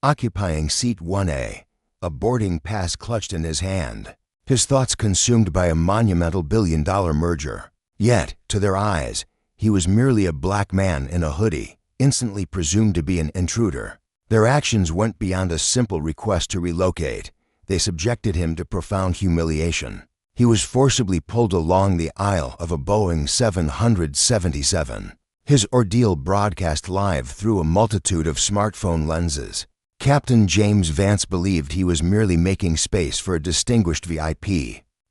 occupying seat 1A, a boarding pass clutched in his hand. His thoughts consumed by a monumental billion-dollar merger. Yet, to their eyes, he was merely a black man in a hoodie, instantly presumed to be an intruder. Their actions went beyond a simple request to relocate. They subjected him to profound humiliation. He was forcibly pulled along the aisle of a Boeing 777. His ordeal broadcast live through a multitude of smartphone lenses. Captain James Vance believed he was merely making space for a distinguished VIP.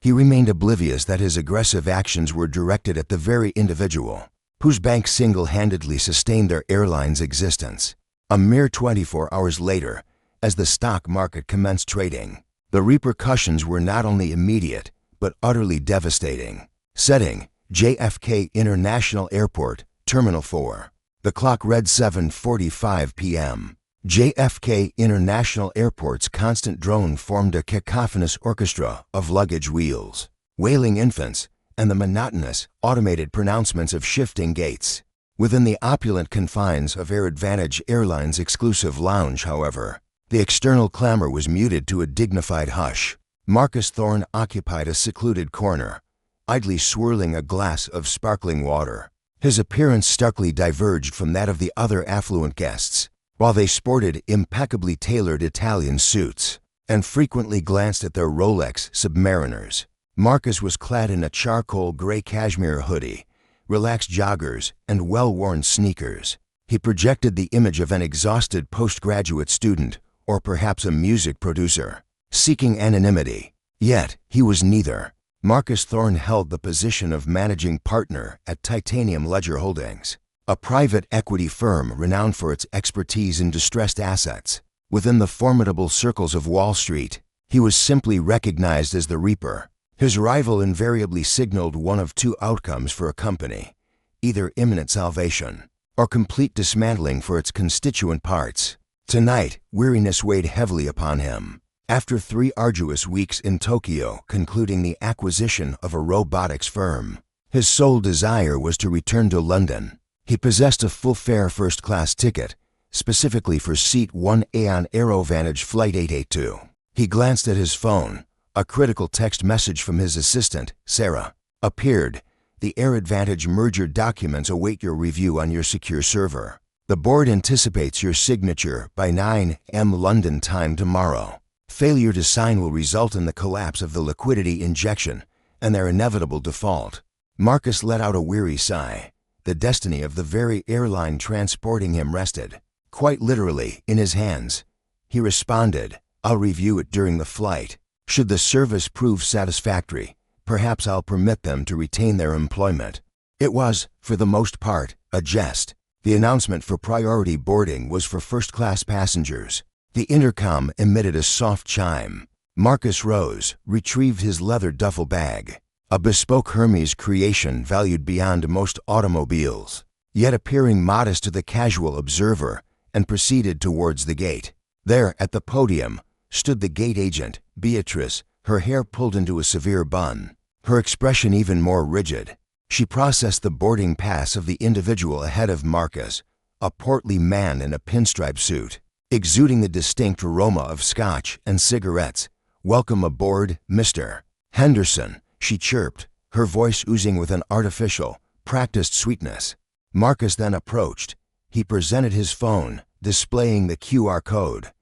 He remained oblivious that his aggressive actions were directed at the very individual whose bank single-handedly sustained their airline's existence. A mere 24 hours later, as the stock market commenced trading, the repercussions were not only immediate, but utterly devastating. Setting: JFK International Airport, Terminal 4. The clock read 7:45 p.m. JFK International Airport's constant drone formed a cacophonous orchestra of luggage wheels, wailing infants, and the monotonous, automated pronouncements of shifting gates. Within the opulent confines of Air Advantage Airline's exclusive lounge, however, the external clamor was muted to a dignified hush. Marcus Thorne occupied a secluded corner, idly swirling a glass of sparkling water. His appearance starkly diverged from that of the other affluent guests. While they sported impeccably tailored Italian suits and frequently glanced at their Rolex Submariners, Marcus was clad in a charcoal gray cashmere hoodie, relaxed joggers, and well-worn sneakers. He projected the image of an exhausted postgraduate student, or perhaps a music producer, seeking anonymity. Yet, he was neither. Marcus Thorne held the position of managing partner at Titanium Ledger Holdings, a private equity firm renowned for its expertise in distressed assets. Within the formidable circles of Wall Street, he was simply recognized as the Reaper. His rival invariably signaled one of two outcomes for a company: either imminent salvation or complete dismantling for its constituent parts. Tonight, weariness weighed heavily upon him. After 3 arduous weeks in Tokyo concluding the acquisition of a robotics firm, his sole desire was to return to London. He possessed a full-fare first-class ticket, specifically for seat 1A on AeroVantage Flight 882. He glanced at his phone. A critical text message from his assistant, Sarah, appeared. The Air Advantage merger documents await your review on your secure server. The board anticipates your signature by 9 a.m. London time tomorrow. Failure to sign will result in the collapse of the liquidity injection and their inevitable default. Marcus let out a weary sigh. The destiny of the very airline transporting him rested, quite literally, in his hands. He responded, "I'll review it during the flight. Should the service prove satisfactory, perhaps I'll permit them to retain their employment." It was, for the most part, a jest. The announcement for priority boarding was for first-class passengers. The intercom emitted a soft chime. Marcus rose, retrieved his leather duffel bag, a bespoke Hermes creation valued beyond most automobiles, yet appearing modest to the casual observer, and proceeded towards the gate. There, at the podium, stood the gate agent, Beatrice, her hair pulled into a severe bun, her expression even more rigid. She processed the boarding pass of the individual ahead of Marcus, a portly man in a pinstripe suit, exuding the distinct aroma of scotch and cigarettes. "Welcome aboard, Mr. Henderson," she chirped, her voice oozing with an artificial, practiced sweetness. Marcus then approached. He presented his phone, displaying the QR code.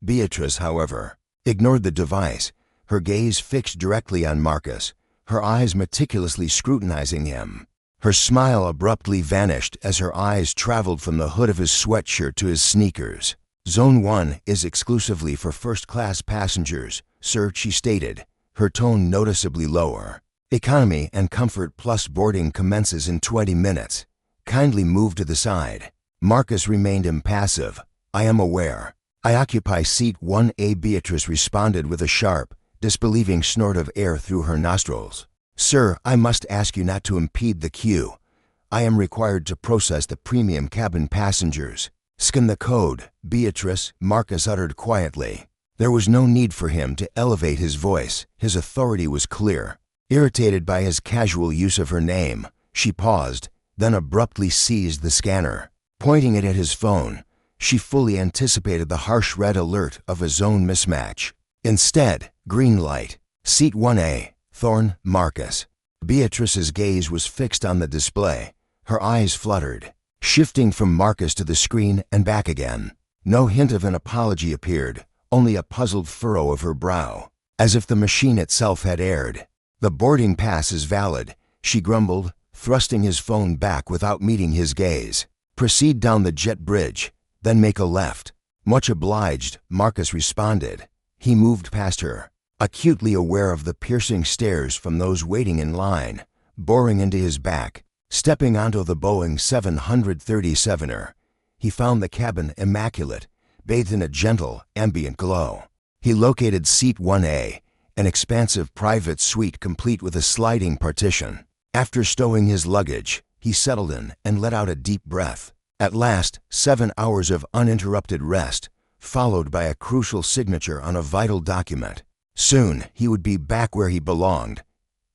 Beatrice, however, ignored the device, her gaze fixed directly on Marcus, her eyes meticulously scrutinizing him. Her smile abruptly vanished as her eyes traveled from the hood of his sweatshirt to his sneakers. "Zone 1 is exclusively for first-class passengers, sir," she stated, her tone noticeably lower. "Economy and Comfort Plus boarding commences in 20 minutes. Kindly move to the side." Marcus remained impassive. "I am aware. I occupy seat 1A," Beatrice responded with a sharp, disbelieving snort of air through her nostrils. "Sir, I must ask you not to impede the queue. I am required to process the premium cabin passengers." "Scan the code, Beatrice," Marcus uttered quietly. There was no need for him to elevate his voice. His authority was clear. Irritated by his casual use of her name, she paused, then abruptly seized the scanner. Pointing it at his phone, She fully anticipated the harsh red alert of a zone mismatch. Instead, green light. Seat 1A, Thorne, Marcus. Beatrice's gaze was fixed on the display. Her eyes fluttered, shifting from Marcus to the screen and back again. No hint of an apology appeared, only a puzzled furrow of her brow, as if the machine itself had erred. "The boarding pass is valid," she grumbled, thrusting his phone back without meeting his gaze. "Proceed down the jet bridge, then make a left." "Much obliged," Marcus responded. He moved past her, acutely aware of the piercing stares from those waiting in line, boring into his back. Stepping onto the Boeing 737er, he found the cabin immaculate, bathed in a gentle, ambient glow. He located Seat 1A, an expansive private suite complete with a sliding partition. After stowing his luggage, he settled in and let out a deep breath. At last, 7 hours of uninterrupted rest, followed by a crucial signature on a vital document. Soon, he would be back where he belonged.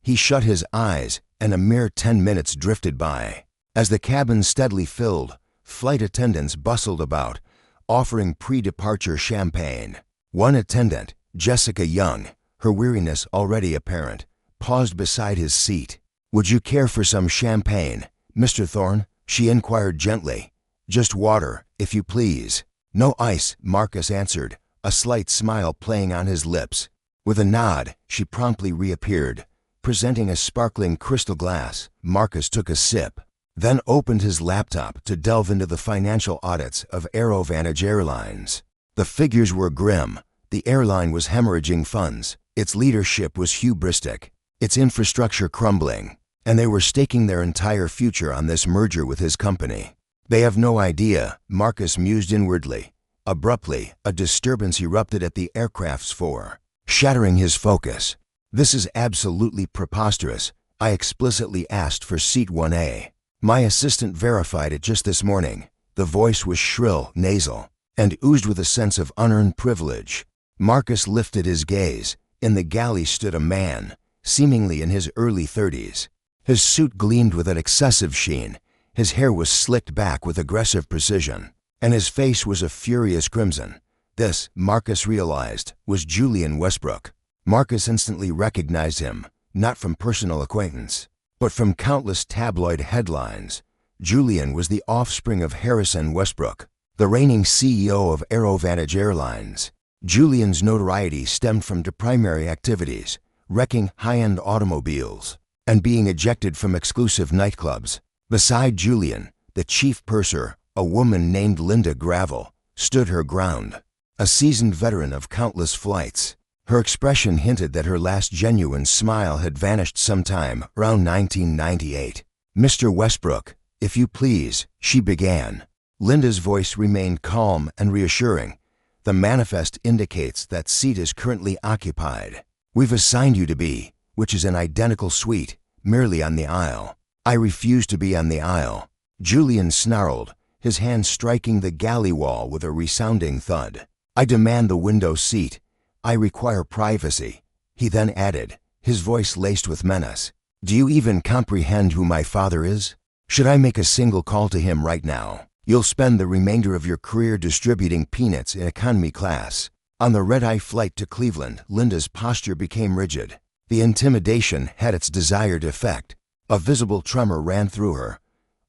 He shut his eyes, and a mere 10 minutes drifted by. As the cabin steadily filled, flight attendants bustled about, offering pre-departure champagne. One attendant, Jessica Young, her weariness already apparent, paused beside his seat. "Would you care for some champagne, Mr. Thorne?" she inquired gently. "Just water, if you please." "No ice," Marcus answered, a slight smile playing on his lips. With a nod, she promptly reappeared, presenting a sparkling crystal glass. Marcus took a sip, then opened his laptop to delve into the financial audits of Airline Airlines. The figures were grim. The airline was hemorrhaging funds, its leadership was hubristic, its infrastructure crumbling, and they were staking their entire future on this merger with his company. "They have no idea," Marcus mused inwardly. Abruptly, a disturbance erupted at the aircraft's fore, shattering his focus. "This is absolutely preposterous. I explicitly asked for Seat 1A. My assistant verified it just this morning." The voice was shrill, nasal, and oozed with a sense of unearned privilege. Marcus lifted his gaze. In the galley stood a man, seemingly in his early 30s. His suit gleamed with an excessive sheen. His hair was slicked back with aggressive precision, and his face was a furious crimson. This, Marcus realized, was Julian Westbrook. Marcus instantly recognized him, not from personal acquaintance, but from countless tabloid headlines. Julian was the offspring of Harrison Westbrook, the reigning CEO of Airline Airlines. Julian's notoriety stemmed from two primary activities: wrecking high-end automobiles and being ejected from exclusive nightclubs. Beside Julian, the chief purser, a woman named Linda Gravel, stood her ground, a seasoned veteran of countless flights. Her expression hinted that her last genuine smile had vanished sometime around 1998. "Mr. Westbrook, if you please," she began. Linda's voice remained calm and reassuring. "The manifest indicates that seat is currently occupied. We've assigned you to B, which is an identical suite, merely on the aisle." "I refuse to be on the aisle." Julian snarled, his hand striking the galley wall with a resounding thud. "I demand the window seat. I require privacy." He then added, his voice laced with menace, "Do you even comprehend who my father is? Should I make a single call to him right now, you'll spend the remainder of your career distributing peanuts in economy class." On the red-eye flight to Cleveland, Linda's posture became rigid. The intimidation had its desired effect. A visible tremor ran through her.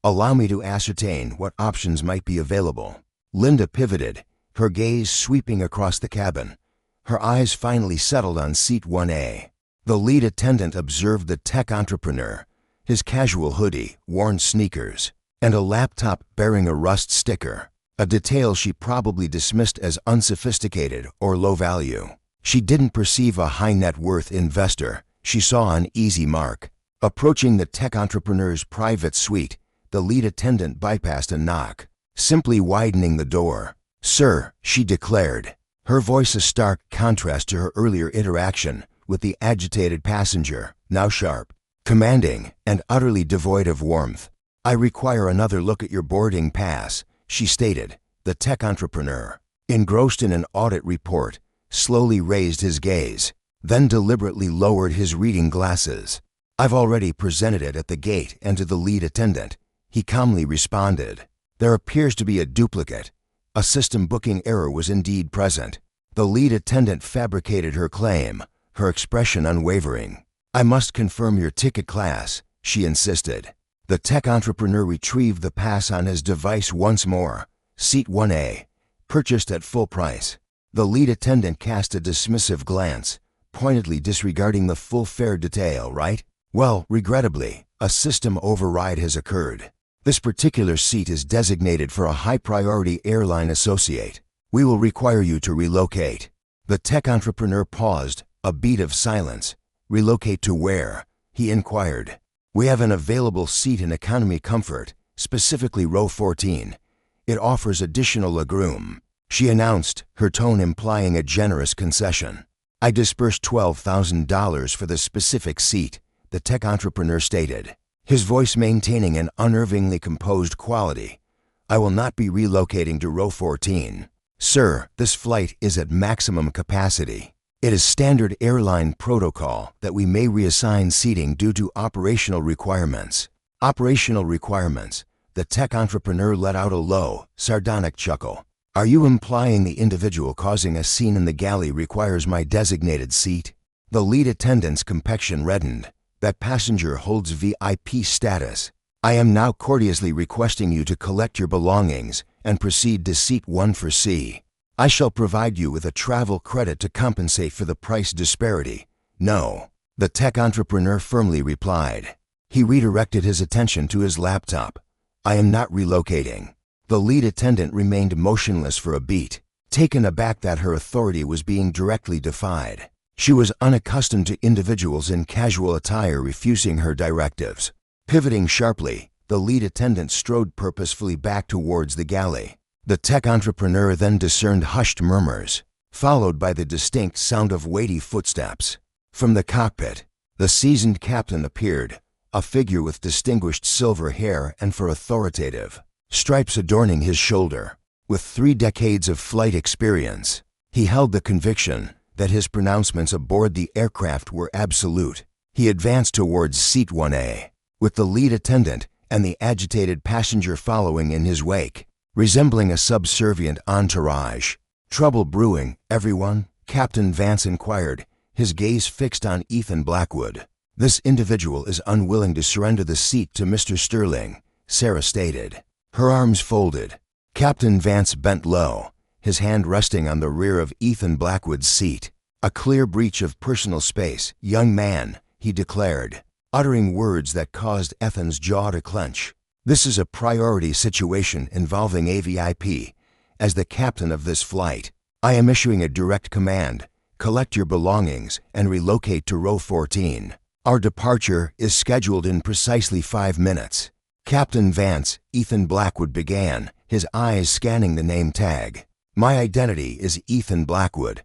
"Allow me to ascertain what options might be available." Linda pivoted, her gaze sweeping across the cabin. Her eyes finally settled on Seat 1A. The lead attendant observed the tech entrepreneur, his casual hoodie, worn sneakers, and a laptop bearing a rust sticker, a detail she probably dismissed as unsophisticated or low value. She didn't perceive a high net worth investor. She saw an easy mark. Approaching the tech entrepreneur's private suite, the lead attendant bypassed a knock, simply widening the door. "Sir," she declared, her voice a stark contrast to her earlier interaction with the agitated passenger, now sharp, commanding, and utterly devoid of warmth. "I require another look at your boarding pass," she stated. The tech entrepreneur, engrossed in an audit report, slowly raised his gaze, then deliberately lowered his reading glasses. "I've already presented it at the gate and to the lead attendant," he calmly responded. "There appears to be a duplicate. A system booking error was indeed present. The lead attendant fabricated her claim, her expression unwavering. "I must confirm your ticket class," she insisted. The tech entrepreneur retrieved the pass on his device once more. "Seat 1A, purchased at full price." The lead attendant cast a dismissive glance, pointedly disregarding the full fare detail, "Right? Well, regrettably, a system override has occurred. This particular seat is designated for a high-priority airline associate. We will require you to relocate." The tech entrepreneur paused, a beat of silence. "Relocate to where?" he inquired. "We have an available seat in economy comfort, specifically row 14. It offers additional legroom," she announced, her tone implying a generous concession. "I disbursed $12,000 for the specific seat," the tech entrepreneur stated, his voice maintaining an unnervingly composed quality. "I will not be relocating to row 14. Sir, this flight is at maximum capacity. It is standard airline protocol that we may reassign seating due to operational requirements." "Operational requirements?" The tech entrepreneur let out a low, sardonic chuckle. "Are you implying the individual causing a scene in the galley requires my designated seat?" The lead attendant's complexion reddened. "That passenger holds VIP status. I am now courteously requesting you to collect your belongings and proceed to seat 1 for C. I shall provide you with a travel credit to compensate for the price disparity." "No," the tech entrepreneur firmly replied. He redirected his attention to his laptop. "I am not relocating." The lead attendant remained motionless for a beat, taken aback that her authority was being directly defied. She was unaccustomed to individuals in casual attire refusing her directives. Pivoting sharply, the lead attendant strode purposefully back towards the galley. The tech entrepreneur then discerned hushed murmurs, followed by the distinct sound of weighty footsteps. From the cockpit, the seasoned captain appeared, a figure with distinguished silver hair and for authoritative stripes adorning his shoulder. With 3 decades of flight experience, he held the conviction that his pronouncements aboard the aircraft were absolute. He advanced towards seat 1A, with the lead attendant and the agitated passenger following in his wake, resembling a subservient entourage. "Trouble brewing, everyone?" Captain Vance inquired, his gaze fixed on Ethan Blackwood. "This individual is unwilling to surrender the seat to Mr. Sterling," Sarah stated, her arms folded. Captain Vance bent low, his hand resting on the rear of Ethan Blackwood's seat. "A clear breach of personal space, young man," he declared, uttering words that caused Ethan's jaw to clench. "This is a priority situation involving a VIP. As the captain of this flight, I am issuing a direct command. Collect your belongings and relocate to row 14. Our departure is scheduled in precisely 5 minutes." Captain Vance, Ethan Blackwood began, his eyes scanning the name tag. "My identity is Ethan Blackwood.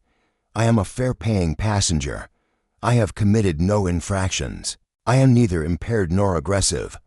I am a fare-paying passenger. I have committed no infractions. I am neither impaired nor aggressive.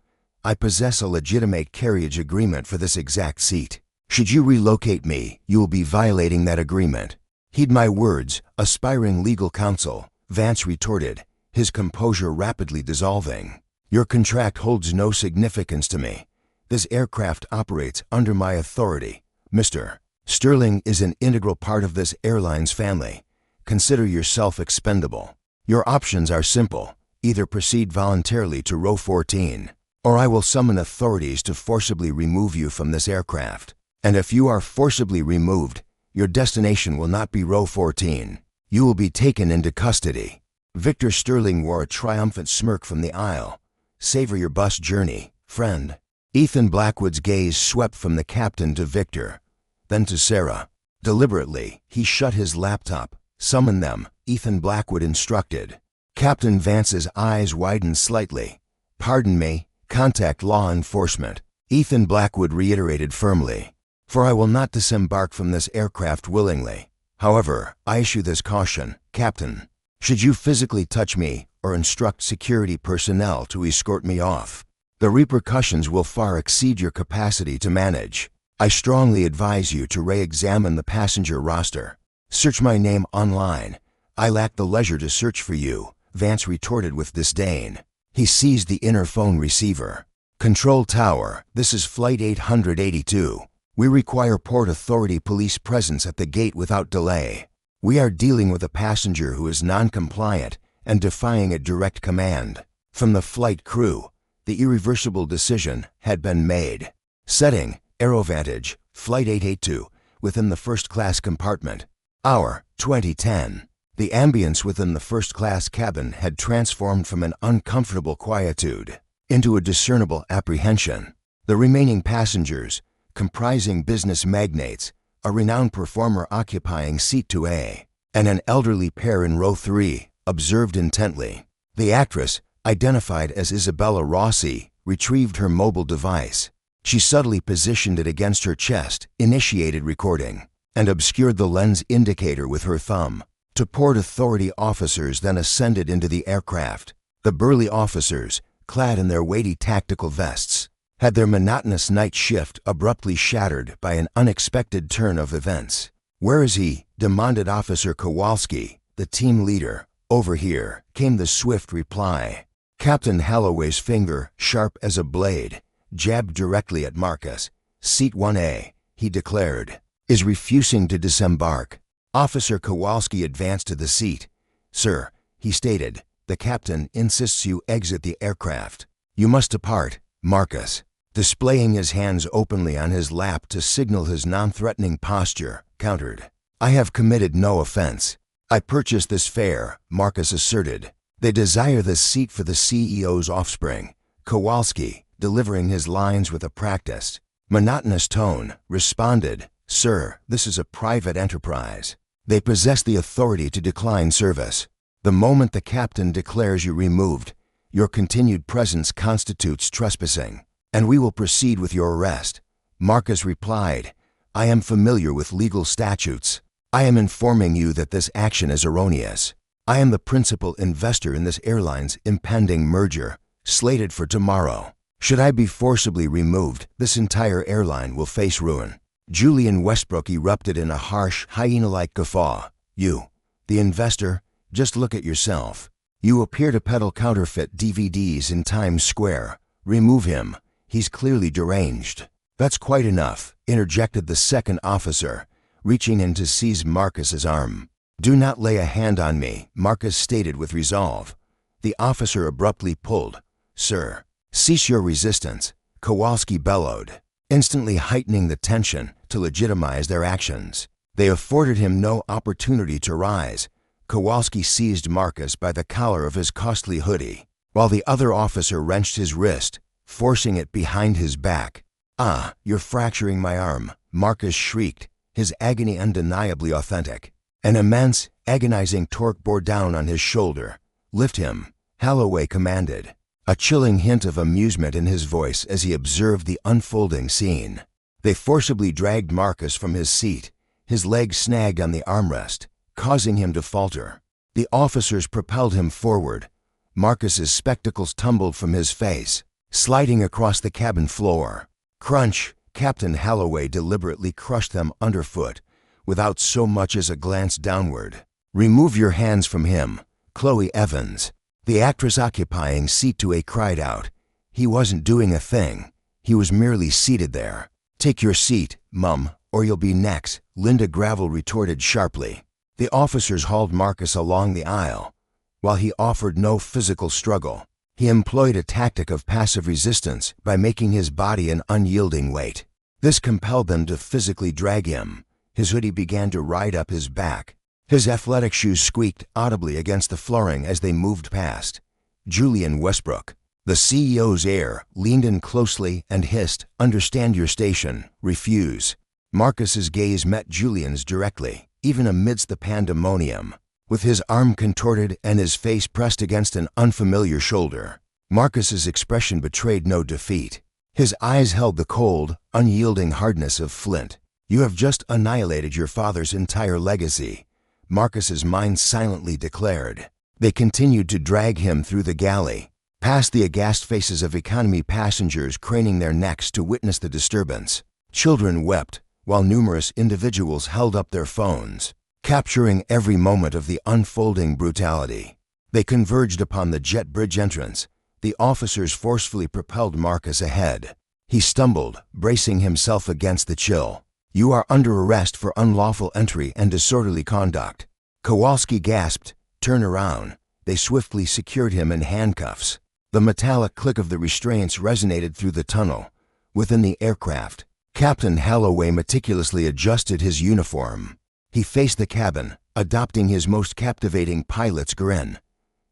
I possess a legitimate carriage agreement for this exact seat. Should you relocate me, you will be violating that agreement." "Heed my words, aspiring legal counsel," Vance retorted, his composure rapidly dissolving. "Your contract holds no significance to me. This aircraft operates under my authority. Mr. Sterling is an integral part of this airline's family. Consider yourself expendable. Your options are simple. Either proceed voluntarily to row 14, or I will summon authorities to forcibly remove you from this aircraft. And if you are forcibly removed, your destination will not be row 14. You will be taken into custody." Victor Sterling wore a triumphant smirk from the aisle. "Savor your bus journey, friend." Ethan Blackwood's gaze swept from the captain to Victor, then to Sarah. Deliberately, he shut his laptop. "Summon them," Ethan Blackwood instructed. Captain Vance's eyes widened slightly. "Pardon me, contact law enforcement," Ethan Blackwood reiterated firmly. "For I will not disembark from this aircraft willingly. However, I issue this caution, Captain. Should you physically touch me or instruct security personnel to escort me off, the repercussions will far exceed your capacity to manage. I strongly advise you to re-examine the passenger roster. Search my name online. I lack the leisure to search for you," Vance retorted with disdain. He seized the inner phone receiver. "Control Tower, this is Flight 882. We require Port Authority police presence at the gate without delay. We are dealing with a passenger who is non-compliant and defying a direct command. From the flight crew, the irreversible decision had been made. Setting, Aerovantage, Flight 882, within the first-class compartment. Hour, 2010. The ambience within the first-class cabin had transformed from an uncomfortable quietude into a discernible apprehension. The remaining passengers, comprising business magnates, a renowned performer occupying seat 2A, and an elderly pair in row 3, observed intently. The actress, identified as Isabella Rossi, retrieved her mobile device. She subtly positioned it against her chest, initiated recording, and obscured the lens indicator with her thumb. Two Port Authority officers then ascended into the aircraft. The burly officers, clad in their weighty tactical vests, had their monotonous night shift abruptly shattered by an unexpected turn of events. "Where is he?" demanded Officer Kowalski, the team leader. "Over here," came the swift reply. Captain Holloway's finger, sharp as a blade, jabbed directly at Marcus. "Seat 1A, he declared, is refusing to disembark." Officer Kowalski advanced to the seat. "Sir," he stated, "the captain insists you exit the aircraft. You must depart." Marcus, displaying his hands openly on his lap to signal his non-threatening posture, countered. "I have committed no offense. I purchased this fare," Marcus asserted. "They desire this seat for the CEO's offspring." Kowalski, delivering his lines with a practiced, monotonous tone, responded, "Sir, this is a private enterprise. They possess the authority to decline service. The moment the captain declares you removed, your continued presence constitutes trespassing, and we will proceed with your arrest." Marcus replied, "I am familiar with legal statutes. I am informing you that this action is erroneous. I am the principal investor in this airline's impending merger, slated for tomorrow. Should I be forcibly removed, this entire airline will face ruin." Julian Westbrook erupted in a harsh, hyena-like guffaw. "You, the investor, just look at yourself. You appear to peddle counterfeit DVDs in Times Square. Remove him. He's clearly deranged." "That's quite enough," interjected the second officer, reaching in to seize Marcus's arm. "Do not lay a hand on me," Marcus stated with resolve. The officer abruptly pulled. "Sir, cease your resistance," Kowalski bellowed, instantly heightening the tension to legitimize their actions. They afforded him no opportunity to rise. Kowalski seized Marcus by the collar of his costly hoodie, while the other officer wrenched his wrist, forcing it behind his back. "Ah, you're fracturing my arm," Marcus shrieked, his agony undeniably authentic. An immense, agonizing torque bore down on his shoulder. "Lift him," Holloway commanded, a chilling hint of amusement in his voice as he observed the unfolding scene. They forcibly dragged Marcus from his seat. His legs snagged on the armrest, causing him to falter. The officers propelled him forward. Marcus's spectacles tumbled from his face, sliding across the cabin floor. Crunch! Captain Holloway deliberately crushed them underfoot, without so much as a glance downward. "Remove your hands from him," Chloe Evans, the actress occupying seat 2A, cried out. "He wasn't doing a thing. He was merely seated there." "Take your seat, Mum, or you'll be next," Linda Gravel retorted sharply. The officers hauled Marcus along the aisle. While he offered no physical struggle, he employed a tactic of passive resistance by making his body an unyielding weight. This compelled them to physically drag him. His hoodie began to ride up his back. His athletic shoes squeaked audibly against the flooring as they moved past. Julian Westbrook, the CEO's heir, leaned in closely and hissed, "Understand your station. Refuse." Marcus's gaze met Julian's directly, even amidst the pandemonium. With his arm contorted and his face pressed against an unfamiliar shoulder, Marcus's expression betrayed no defeat. His eyes held the cold, unyielding hardness of flint. "You have just annihilated your father's entire legacy," Marcus's mind silently declared. They continued to drag him through the galley, past the aghast faces of economy passengers craning their necks to witness the disturbance. Children wept, while numerous individuals held up their phones, capturing every moment of the unfolding brutality. They converged upon the jet bridge entrance. The officers forcefully propelled Marcus ahead. He stumbled, bracing himself against the chill. "You are under arrest for unlawful entry and disorderly conduct." Kowalski gasped. "Turn around." They swiftly secured him in handcuffs. The metallic click of the restraints resonated through the tunnel. Within the aircraft, Captain Holloway meticulously adjusted his uniform. He faced the cabin, adopting his most captivating pilot's grin.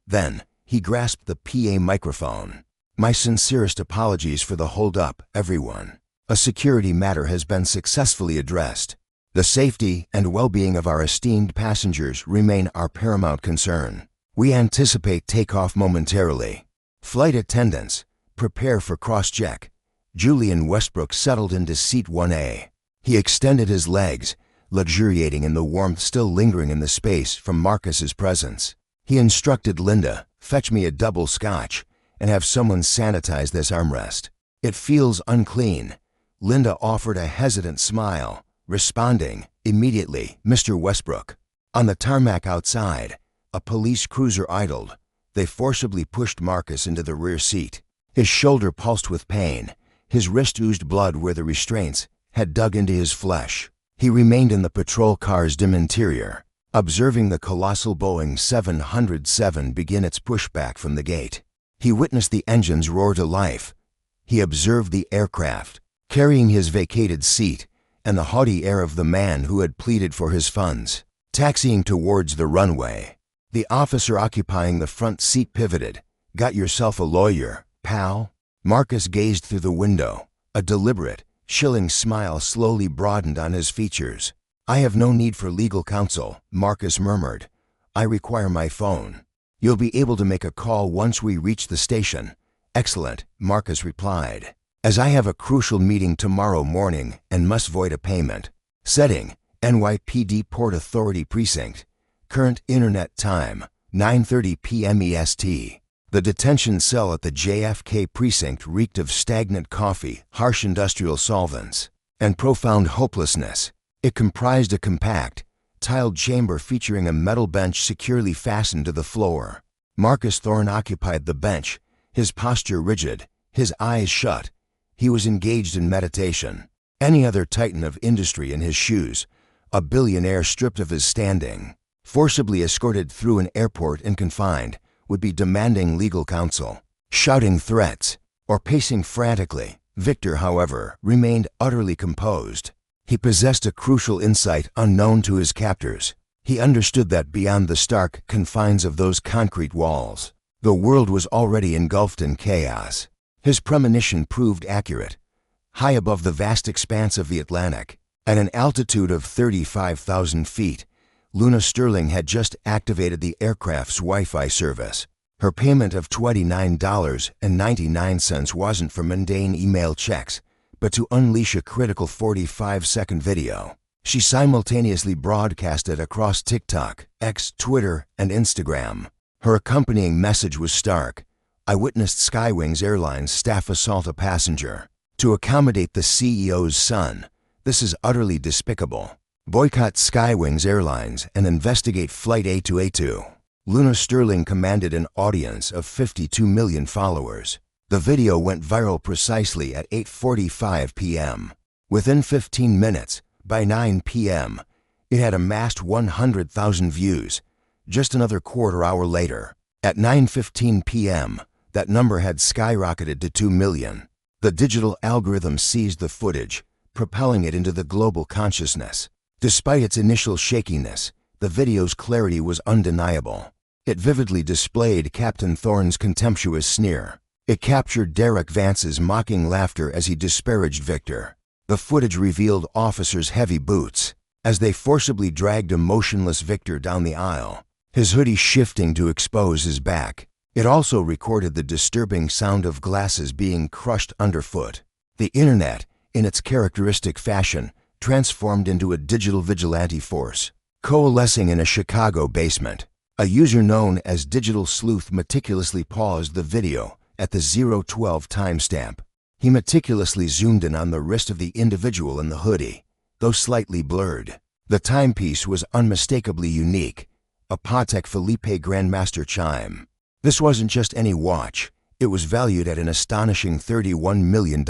Then, he grasped the PA microphone. "My sincerest apologies for the hold-up, everyone. A security matter has been successfully addressed. The safety and well-being of our esteemed passengers remain our paramount concern. We anticipate takeoff momentarily. Flight attendants, prepare for cross-check." Julian Westbrook settled into seat 1A. He extended his legs, luxuriating in the warmth still lingering in the space from Marcus's presence. He instructed Linda, "Fetch me a double scotch, and have someone sanitize this armrest. It feels unclean." Linda offered a hesitant smile, responding, "Immediately, Mr. Westbrook." On the tarmac outside, a police cruiser idled. They forcibly pushed Marcus into the rear seat. His shoulder pulsed with pain. His wrist oozed blood where the restraints had dug into his flesh. He remained in the patrol car's dim interior, observing the colossal Boeing 707 begin its pushback from the gate. He witnessed the engines roar to life. He observed the aircraft, carrying his vacated seat, and the haughty air of the man who had pleaded for his funds, taxiing towards the runway. The officer occupying the front seat pivoted. "Got yourself a lawyer, pal?" Marcus gazed through the window. A deliberate, chilling smile slowly broadened on his features. "I have no need for legal counsel," Marcus murmured. "I require my phone." "You'll be able to make a call once we reach the station." "Excellent," Marcus replied. "As I have a crucial meeting tomorrow morning and must void a payment." Setting, NYPD Port Authority Precinct. Current internet time, 9:30 p.m. EST. The detention cell at the JFK precinct reeked of stagnant coffee, harsh industrial solvents, and profound hopelessness. It comprised a compact, tiled chamber featuring a metal bench securely fastened to the floor. Marcus Thorne occupied the bench, his posture rigid, his eyes shut. He was engaged in meditation. Any other titan of industry in his shoes, a billionaire stripped of his standing, forcibly escorted through an airport and confined, would be demanding legal counsel, shouting threats, or pacing frantically. Victor, however, remained utterly composed. He possessed a crucial insight unknown to his captors. He understood that beyond the stark confines of those concrete walls, the world was already engulfed in chaos. His premonition proved accurate. High above the vast expanse of the Atlantic, at an altitude of 35,000 feet, Luna Sterling had just activated the aircraft's Wi-Fi service. Her payment of $29.99 wasn't for mundane email checks, but to unleash a critical 45-second video. She simultaneously broadcasted across TikTok, X, Twitter, and Instagram. Her accompanying message was stark. "I witnessed Skywings Airlines staff assault a passenger to accommodate the CEO's son. This is utterly despicable. Boycott Skywings Airlines and investigate Flight A2A2. Luna Sterling commanded an audience of 52 million followers. The video went viral precisely at 8:45 p.m. Within 15 minutes, by 9 p.m., it had amassed 100,000 views. Just another quarter hour later, at 9:15 p.m., that number had skyrocketed to 2 million. The digital algorithm seized the footage, propelling it into the global consciousness. Despite its initial shakiness, the video's clarity was undeniable. It vividly displayed Captain Thorne's contemptuous sneer. It captured Derek Vance's mocking laughter as he disparaged Victor. The footage revealed officers' heavy boots as they forcibly dragged a motionless Victor down the aisle, his hoodie shifting to expose his back. It also recorded the disturbing sound of glasses being crushed underfoot. The internet, in its characteristic fashion, transformed into a digital vigilante force, coalescing in a Chicago basement. A user known as Digital Sleuth meticulously paused the video at the 012 timestamp. He meticulously zoomed in on the wrist of the individual in the hoodie, though slightly blurred. The timepiece was unmistakably unique, a Patek Philippe Grandmaster chime. This wasn't just any watch. It was valued at an astonishing $31 million,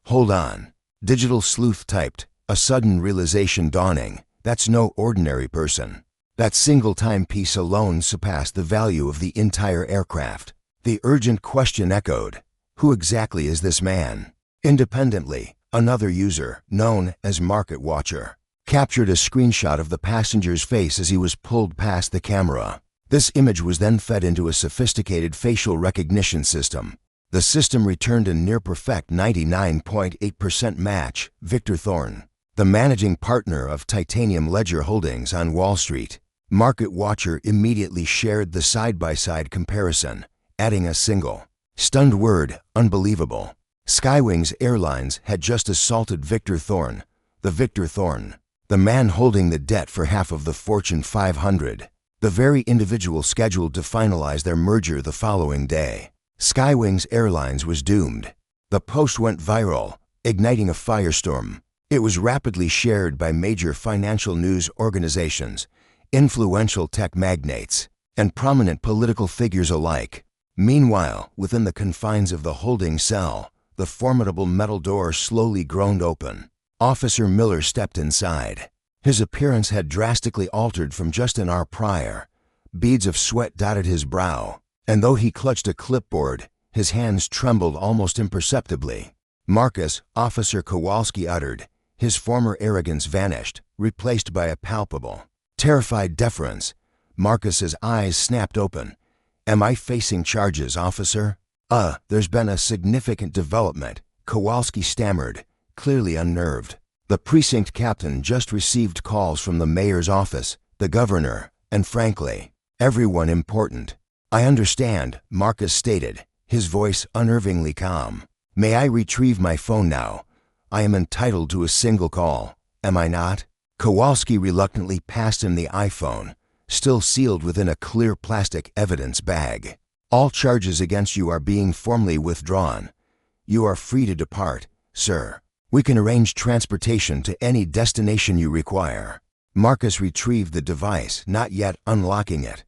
Hold on. Digital sleuth typed, a sudden realization dawning. That's no ordinary person. That single timepiece alone surpassed the value of the entire aircraft. The urgent question echoed. Who exactly is this man? Independently, another user, known as Market Watcher, captured a screenshot of the passenger's face as he was pulled past the camera. This image was then fed into a sophisticated facial recognition system. The system returned a near-perfect 99.8% match, Victor Thorne, the managing partner of Titanium Ledger Holdings on Wall Street. Market Watcher immediately shared the side-by-side comparison, adding a single, stunned word, unbelievable. Skywings Airlines had just assaulted Victor Thorne, the man holding the debt for half of the Fortune 500, the very individual scheduled to finalize their merger the following day. Skywings Airlines was doomed. The post went viral, igniting a firestorm. It was rapidly shared by major financial news organizations, influential tech magnates, and prominent political figures alike. Meanwhile, within the confines of the holding cell, the formidable metal door slowly groaned open. Officer Miller stepped inside. His appearance had drastically altered from just an hour prior. Beads of sweat dotted his brow, and though he clutched a clipboard, his hands trembled almost imperceptibly. Marcus, Officer Kowalski uttered. His former arrogance vanished, replaced by a palpable, terrified deference. Marcus's eyes snapped open. Am I facing charges, officer? There's been a significant development, Kowalski stammered, clearly unnerved. The precinct captain just received calls from the mayor's office, the governor, and frankly, everyone important. I understand, Marcus stated, his voice unnervingly calm. May I retrieve my phone now? I am entitled to a single call, am I not? Kowalski reluctantly passed him the iPhone, still sealed within a clear plastic evidence bag. All charges against you are being formally withdrawn. You are free to depart, sir. We can arrange transportation to any destination you require. Marcus retrieved the device, not yet unlocking it.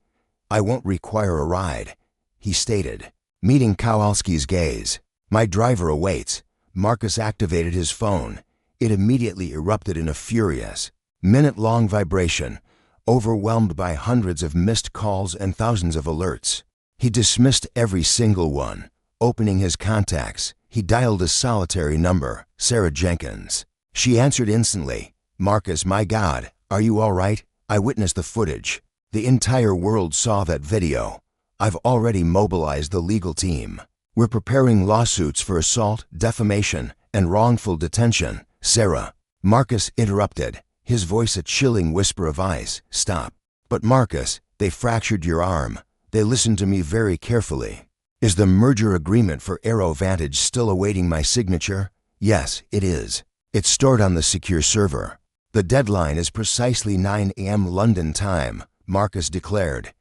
I won't require a ride, he stated, meeting Kowalski's gaze. My driver awaits. Marcus activated his phone. It immediately erupted in a furious, minute-long vibration, overwhelmed by hundreds of missed calls and thousands of alerts. He dismissed every single one. Opening his contacts, he dialed a solitary number, Sarah Jenkins. She answered instantly. Marcus, my God, are you all right? I witnessed the footage. The entire world saw that video. I've already mobilized the legal team. We're preparing lawsuits for assault, defamation, and wrongful detention. Sarah. Marcus interrupted, his voice a chilling whisper of ice. Stop. But Marcus, they fractured your arm. They listened to me very carefully. Is the merger agreement for AeroVantage still awaiting my signature? Yes, it is. It's stored on the secure server. The deadline is precisely 9 a.m. London time, Marcus declared.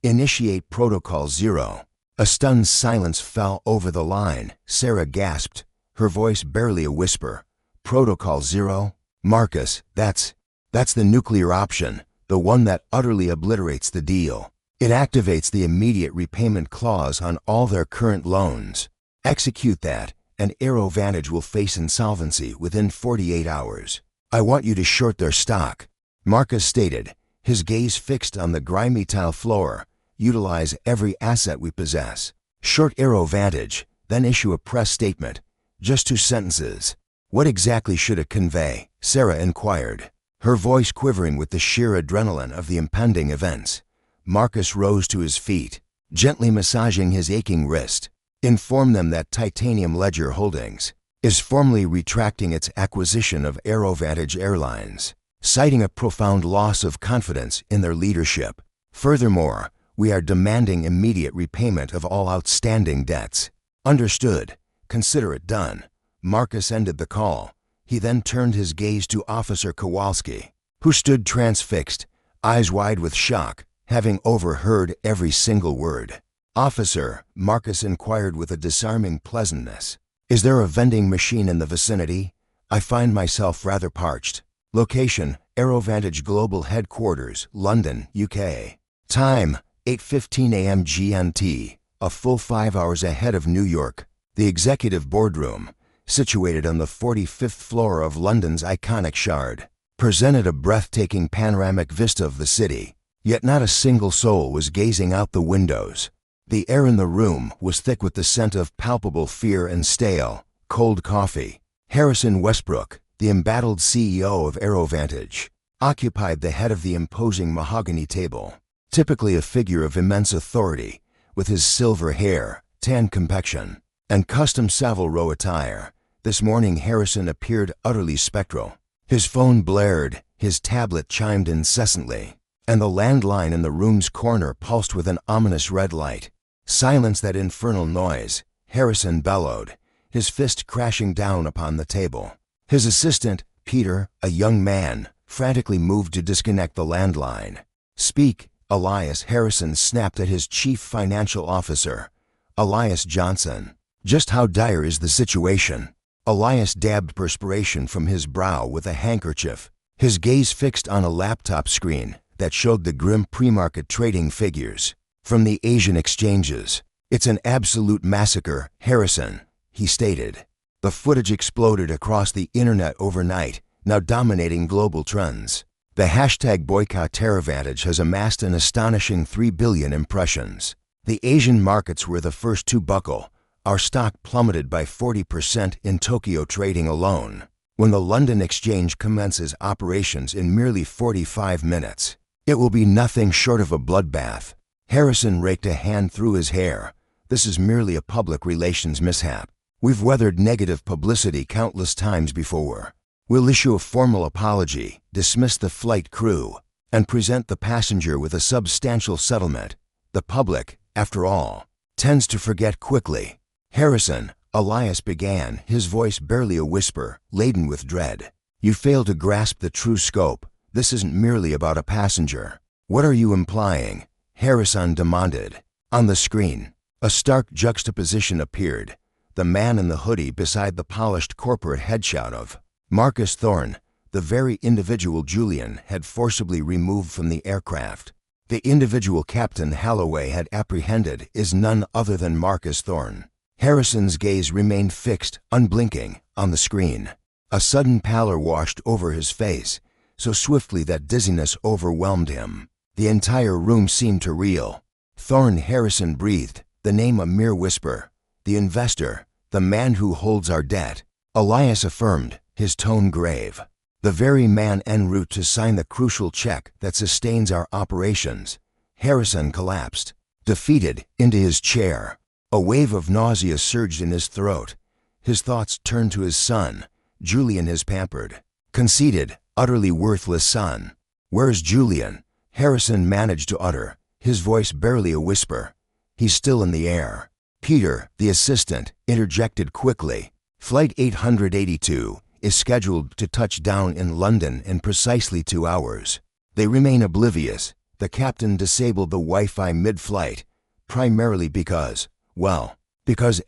Initiate Protocol 0. A stunned silence fell over the line. Sarah gasped, her voice barely a whisper. Protocol 0? Marcus, that's the nuclear option, the one that utterly obliterates the deal. It activates the immediate repayment clause on all their current loans. Execute that, and AeroVantage will face insolvency within 48 hours. I want you to short their stock, Marcus stated, his gaze fixed on the grimy tile floor. Utilize every asset we possess. Short AeroVantage, then issue a press statement. Just 2 sentences. What exactly should it convey? Sarah inquired, her voice quivering with the sheer adrenaline of the impending events. Marcus rose to his feet, gently massaging his aching wrist. Inform them that Titanium Ledger Holdings is formally retracting its acquisition of AeroVantage Airlines, citing a profound loss of confidence in their leadership. Furthermore, we are demanding immediate repayment of all outstanding debts. Understood. Consider it done. Marcus ended the call. He then turned his gaze to Officer Kowalski, who stood transfixed, eyes wide with shock, having overheard every single word. Officer, Marcus inquired with a disarming pleasantness, is there a vending machine in the vicinity? I find myself rather parched. Location, AeroVantage Global Headquarters, London, UK. Time, 8:15 a.m. GMT, a full 5 hours ahead of New York. The executive boardroom, situated on the 45th floor of London's iconic Shard, presented a breathtaking panoramic vista of the city, yet not a single soul was gazing out the windows. The air in the room was thick with the scent of palpable fear and stale, cold coffee. Harrison Westbrook, the embattled CEO of Aerovantage, occupied the head of the imposing mahogany table, typically a figure of immense authority, with his silver hair, tan complexion, and custom Savile Row attire. This morning Harrison appeared utterly spectral. His phone blared, his tablet chimed incessantly, and the landline in the room's corner pulsed with an ominous red light. "Silence that infernal noise," Harrison bellowed, his fist crashing down upon the table. His assistant, Peter, a young man, frantically moved to disconnect the landline. "Speak, Elias," Harrison snapped at his chief financial officer, Elias Johnson. "Just how dire is the situation?" Elias dabbed perspiration from his brow with a handkerchief, his gaze fixed on a laptop screen that showed the grim pre-market trading figures from the Asian exchanges. "It's an absolute massacre, Harrison," he stated. The footage exploded across the internet overnight, now dominating global trends. The hashtag boycott Airvantage has amassed an astonishing 3 billion impressions. The Asian markets were the first to buckle. Our stock plummeted by 40% in Tokyo trading alone, when the London Exchange commences operations in merely 45 minutes. It will be nothing short of a bloodbath. Harrison raked a hand through his hair. "This is merely a public relations mishap. We've weathered negative publicity countless times before. We'll issue a formal apology, dismiss the flight crew, and present the passenger with a substantial settlement. The public, after all, tends to forget quickly." "Harrison," Elias began, his voice barely a whisper, laden with dread. "You fail to grasp the true scope. This isn't merely about a passenger." "What are you implying?" Harrison demanded. On the screen, a stark juxtaposition appeared. The man in the hoodie beside the polished corporate headshot of Marcus Thorne, the very individual Julian had forcibly removed from the aircraft. The individual Captain Halloway had apprehended is none other than Marcus Thorne. Harrison's gaze remained fixed, unblinking, on the screen. A sudden pallor washed over his face, so swiftly that dizziness overwhelmed him. The entire room seemed to reel. "Thorne," Harrison breathed, the name a mere whisper. "The investor, the man who holds our debt," Elias affirmed, his tone grave. "The very man en route to sign the crucial check that sustains our operations." Harrison collapsed, defeated, into his chair. A wave of nausea surged in his throat. His thoughts turned to his son, Julian, his pampered, conceited, utterly worthless son. "Where's Julian?" Harrison managed to utter, his voice barely a whisper. "He's still in the air." Peter, the assistant, interjected quickly. "Flight 882 is scheduled to touch down in London in precisely 2 hours. They remain oblivious. The captain disabled the Wi-Fi mid-flight, primarily because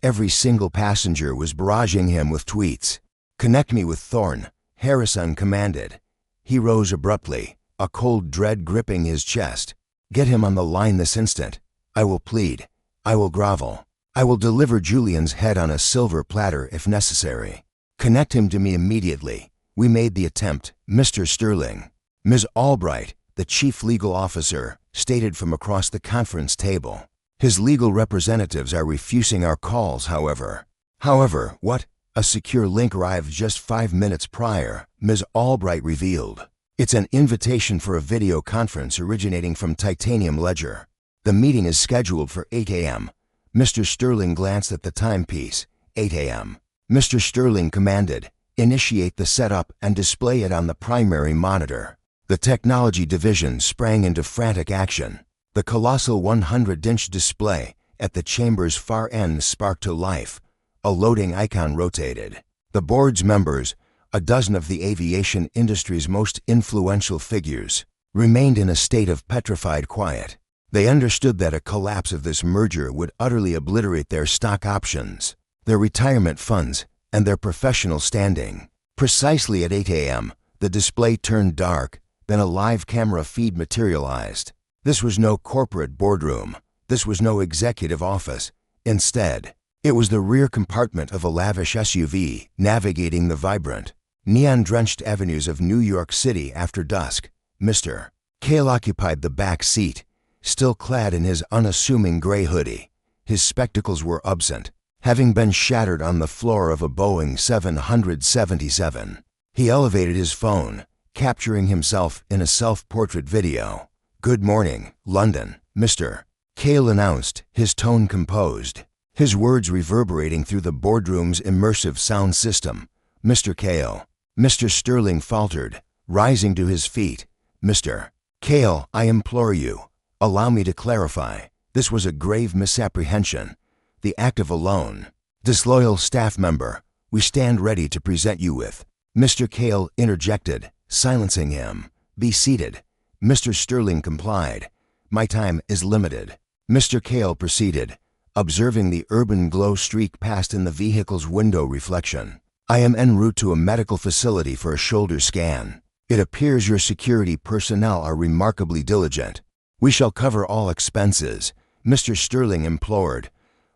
every single passenger was barraging him with tweets." "Connect me with Thorne," Harrison commanded. He rose abruptly, a cold dread gripping his chest. "Get him on the line this instant. I will plead. I will grovel. I will deliver Julian's head on a silver platter if necessary. Connect him to me immediately. We made the attempt, Mr. Sterling." Ms. Albright, the chief legal officer, stated from across the conference table. "His legal representatives are refusing our calls, however." "However, what?" A secure link arrived just 5 minutes prior, Ms. Albright revealed. "It's an invitation for a video conference originating from Titanium Ledger. The meeting is scheduled for 8 a.m. Mr. Sterling glanced at the timepiece. 8 a.m. Mr. Sterling commanded, "Initiate the setup and display it on the primary monitor." The technology division sprang into frantic action. The colossal 100-inch display at the chamber's far end sparked to life. A loading icon rotated. The board's members, a dozen of the aviation industry's most influential figures, remained in a state of petrified quiet. They understood that a collapse of this merger would utterly obliterate their stock options, their retirement funds, and their professional standing. Precisely at 8 a.m., the display turned dark, then a live camera feed materialized. This was no corporate boardroom. This was no executive office. Instead, It was the rear compartment of a lavish SUV navigating the vibrant, neon-drenched avenues of New York City after dusk. Mr. Cale occupied the back seat, still clad in his unassuming gray hoodie. His spectacles were absent, having been shattered on the floor of a Boeing 777. He elevated his phone, capturing himself in a self-portrait video. "Good morning, London," Mr. Cale announced, his tone composed, his words reverberating through the boardroom's immersive sound system. "Mr. Cale." Mr. Sterling faltered, rising to his feet. "Mr. Cale, I implore you, allow me to clarify. This was a grave misapprehension. The act of a lone, disloyal staff member. We stand ready to present you with." Mr. Cale interjected, silencing him. "Be seated." Mr. Sterling complied. "My time is limited." Mr. Cale proceeded, observing the urban glow streak past in the vehicle's window reflection. "I am en route to a medical facility for a shoulder scan. It appears your security personnel are remarkably diligent. We shall cover all expenses," Mr. Sterling implored.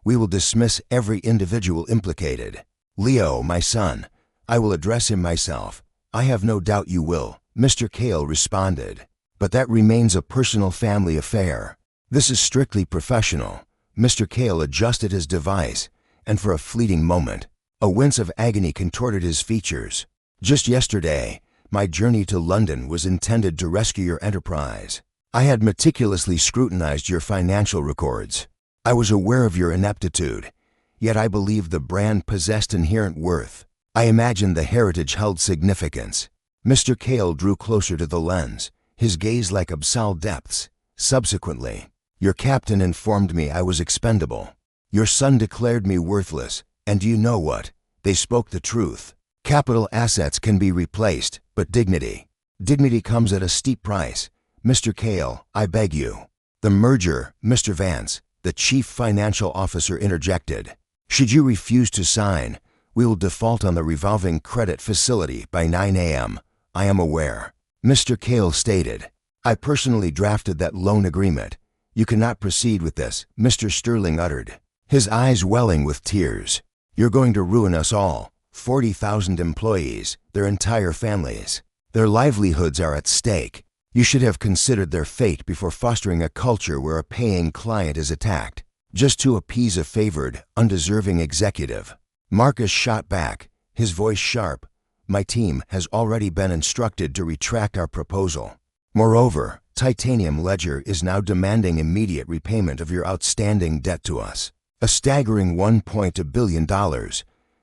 "We will dismiss every individual implicated. Leo, my son, I will address him myself." "I have no doubt you will," Mr. Cale responded. "But that remains a personal family affair. This is strictly professional." Mr. Cale adjusted his device, and for a fleeting moment, a wince of agony contorted his features. "Just yesterday, my journey to London was intended to rescue your enterprise. I had meticulously scrutinized your financial records. I was aware of your ineptitude, yet I believed the brand possessed inherent worth. I imagined the heritage held significance." Mr. Cale drew closer to the lens, his gaze like abyssal depths. "Subsequently, your captain informed me I was expendable. Your son declared me worthless, and do you know what? They spoke the truth. Capital assets can be replaced, but dignity comes at a steep price. Mr. Cale, I beg you." "The merger," Mr. Vance, the chief financial officer, interjected. "Should you refuse to sign, we will default on the revolving credit facility by 9 a.m. "I am aware," Mr. Cale stated. "I personally drafted that loan agreement. You cannot proceed with this," Mr. Sterling uttered, his eyes welling with tears. "You're going to ruin us all. 40,000 employees, their entire families. Their livelihoods are at stake. You should have considered their fate before fostering a culture where a paying client is attacked, just to appease a favored, undeserving executive." Marcus shot back, his voice sharp. "My team has already been instructed to retract our proposal. Moreover, Titanium Ledger is now demanding immediate repayment of your outstanding debt to us. A staggering $1.2 billion.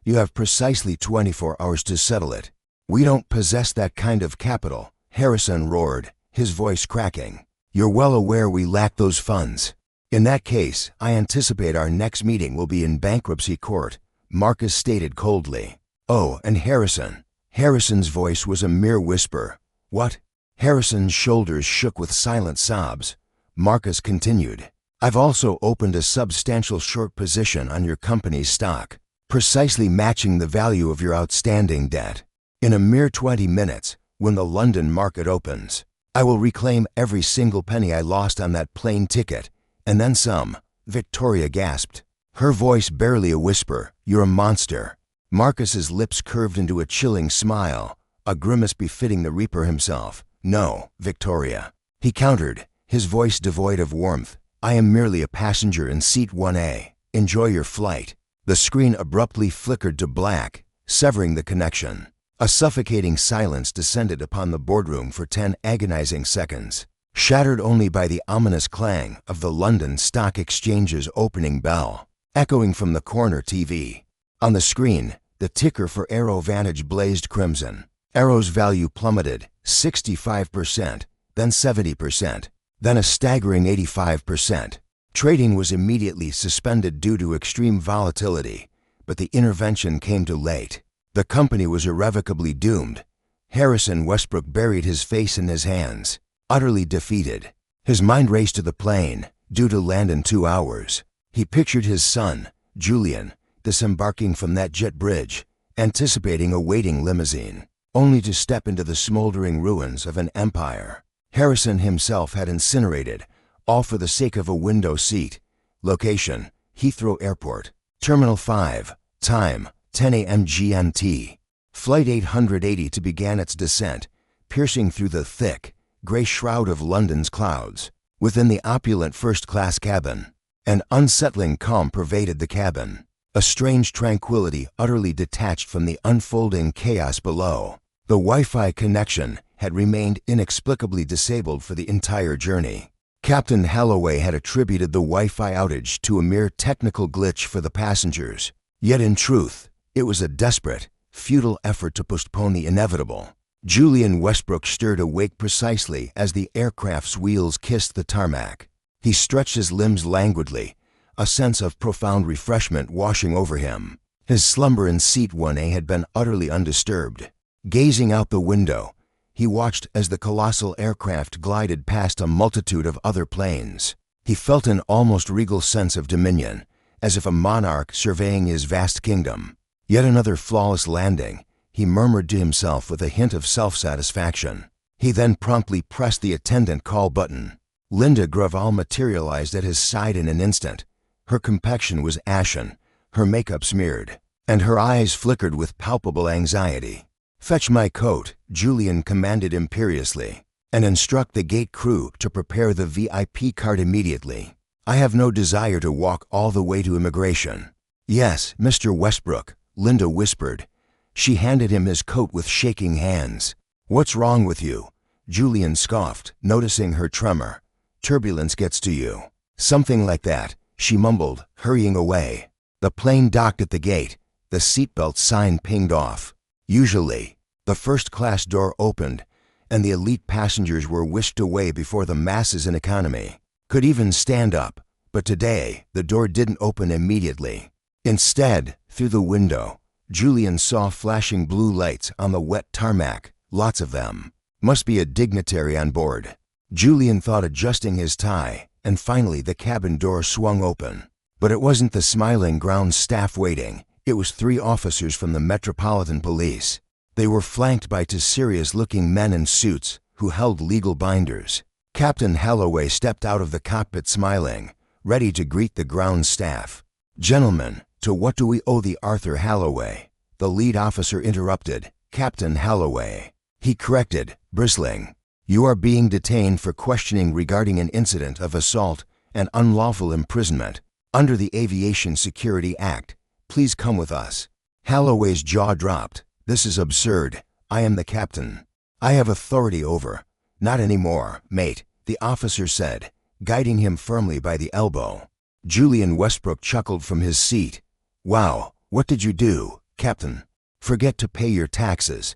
You have precisely 24 hours to settle it." "We don't possess that kind of capital," Harrison roared, his voice cracking. "You're well aware we lack those funds." "In that case, I anticipate our next meeting will be in bankruptcy court," Marcus stated coldly. "Oh, and Harrison." Harrison's voice was a mere whisper. "What?" Harrison's shoulders shook with silent sobs. Marcus continued. "I've also opened a substantial short position on your company's stock, precisely matching the value of your outstanding debt. In a mere 20 minutes, when the London market opens, I will reclaim every single penny I lost on that plane ticket, and then some." Victoria gasped, her voice barely a whisper. "You're a monster." Marcus's lips curved into a chilling smile, a grimace befitting the Reaper himself. "No, Victoria," he countered, his voice devoid of warmth. "I am merely a passenger in seat 1A. Enjoy your flight." The screen abruptly flickered to black, severing the connection. A suffocating silence descended upon the boardroom for 10 agonizing seconds, shattered only by the ominous clang of the London Stock Exchange's opening bell, echoing from the corner TV. On the screen, the ticker for Aero Vantage blazed crimson. Aero's value plummeted 65%, then 70%, then a staggering 85%. Trading was immediately suspended due to extreme volatility, but the intervention came too late. The company was irrevocably doomed. Harrison Westbrook buried his face in his hands, utterly defeated. His mind raced to the plane, due to land in 2 hours. He pictured his son, Julian, disembarking from that jet bridge, anticipating a waiting limousine, only to step into the smoldering ruins of an empire Harrison himself had incinerated, all for the sake of a window seat. Location: Heathrow Airport. Terminal 5. Time, 10 a.m. GMT. Flight 880 to began its descent, piercing through the thick, gray shroud of London's clouds. Within the opulent first-class cabin, an unsettling calm pervaded the cabin, a strange tranquility utterly detached from the unfolding chaos below. The Wi-Fi connection had remained inexplicably disabled for the entire journey. Captain Holloway had attributed the Wi-Fi outage to a mere technical glitch for the passengers. Yet in truth, it was a desperate, futile effort to postpone the inevitable. Julian Westbrook stirred awake precisely as the aircraft's wheels kissed the tarmac. He stretched his limbs languidly, a sense of profound refreshment washing over him. His slumber in seat 1A had been utterly undisturbed. Gazing out the window, he watched as the colossal aircraft glided past a multitude of other planes. He felt an almost regal sense of dominion, as if a monarch surveying his vast kingdom. Yet another flawless landing, he murmured to himself with a hint of self-satisfaction. He then promptly pressed the attendant call button. Linda Graval materialized at his side in an instant. Her complexion was ashen, her makeup smeared, and her eyes flickered with palpable anxiety. "Fetch my coat," Julian commanded imperiously, "and instruct the gate crew to prepare the VIP card immediately. I have no desire to walk all the way to immigration." "Yes, Mr. Westbrook," Linda whispered. She handed him his coat with shaking hands. "What's wrong with you?" Julian scoffed, noticing her tremor. "Turbulence gets to you." "Something like that," she mumbled, hurrying away. The plane docked at the gate. The seatbelt sign pinged off. Usually, the first-class door opened, and the elite passengers were whisked away before the masses in economy could even stand up. But today, the door didn't open immediately. Instead, through the window, Julian saw flashing blue lights on the wet tarmac, lots of them. Must be a dignitary on board. Julian thought adjusting his tie, and finally the cabin door swung open. But it wasn't the smiling ground staff waiting. It was 3 officers from the Metropolitan Police. They were flanked by 2 serious-looking men in suits who held legal binders. Captain Holloway stepped out of the cockpit smiling, ready to greet the ground staff. "Gentlemen, to what do we owe the Arthur Holloway?" The lead officer interrupted. "Captain Holloway," he corrected, bristling. "You are being detained for questioning regarding an incident of assault and unlawful imprisonment. Under the Aviation Security Act, please come with us." Holloway's jaw dropped. "This is absurd. I am the captain. I have authority over—" "Not anymore, mate," the officer said, guiding him firmly by the elbow. Julian Westbrook chuckled from his seat. "Wow, what did you do, Captain? Forget to pay your taxes."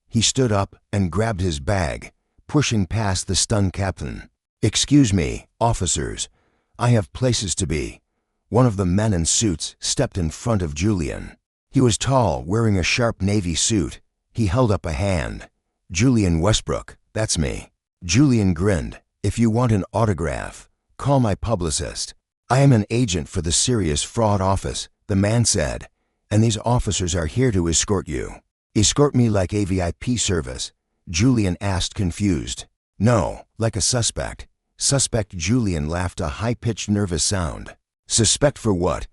He stood up and grabbed his bag, pushing past the stunned captain. "Excuse me, officers. I have places to be." One of the men in suits stepped in front of Julian. He was tall, wearing a sharp navy suit. He held up a hand. "Julian Westbrook, that's me." Julian grinned. "If you want an autograph, call my publicist." "I am an agent for the Serious Fraud Office," the man said, "and these officers are here to escort you." "Escort me like a VIP service?" Julian asked, confused. "No, like a suspect." "Suspect?" Julian laughed, a high-pitched nervous sound. "Suspect for what?"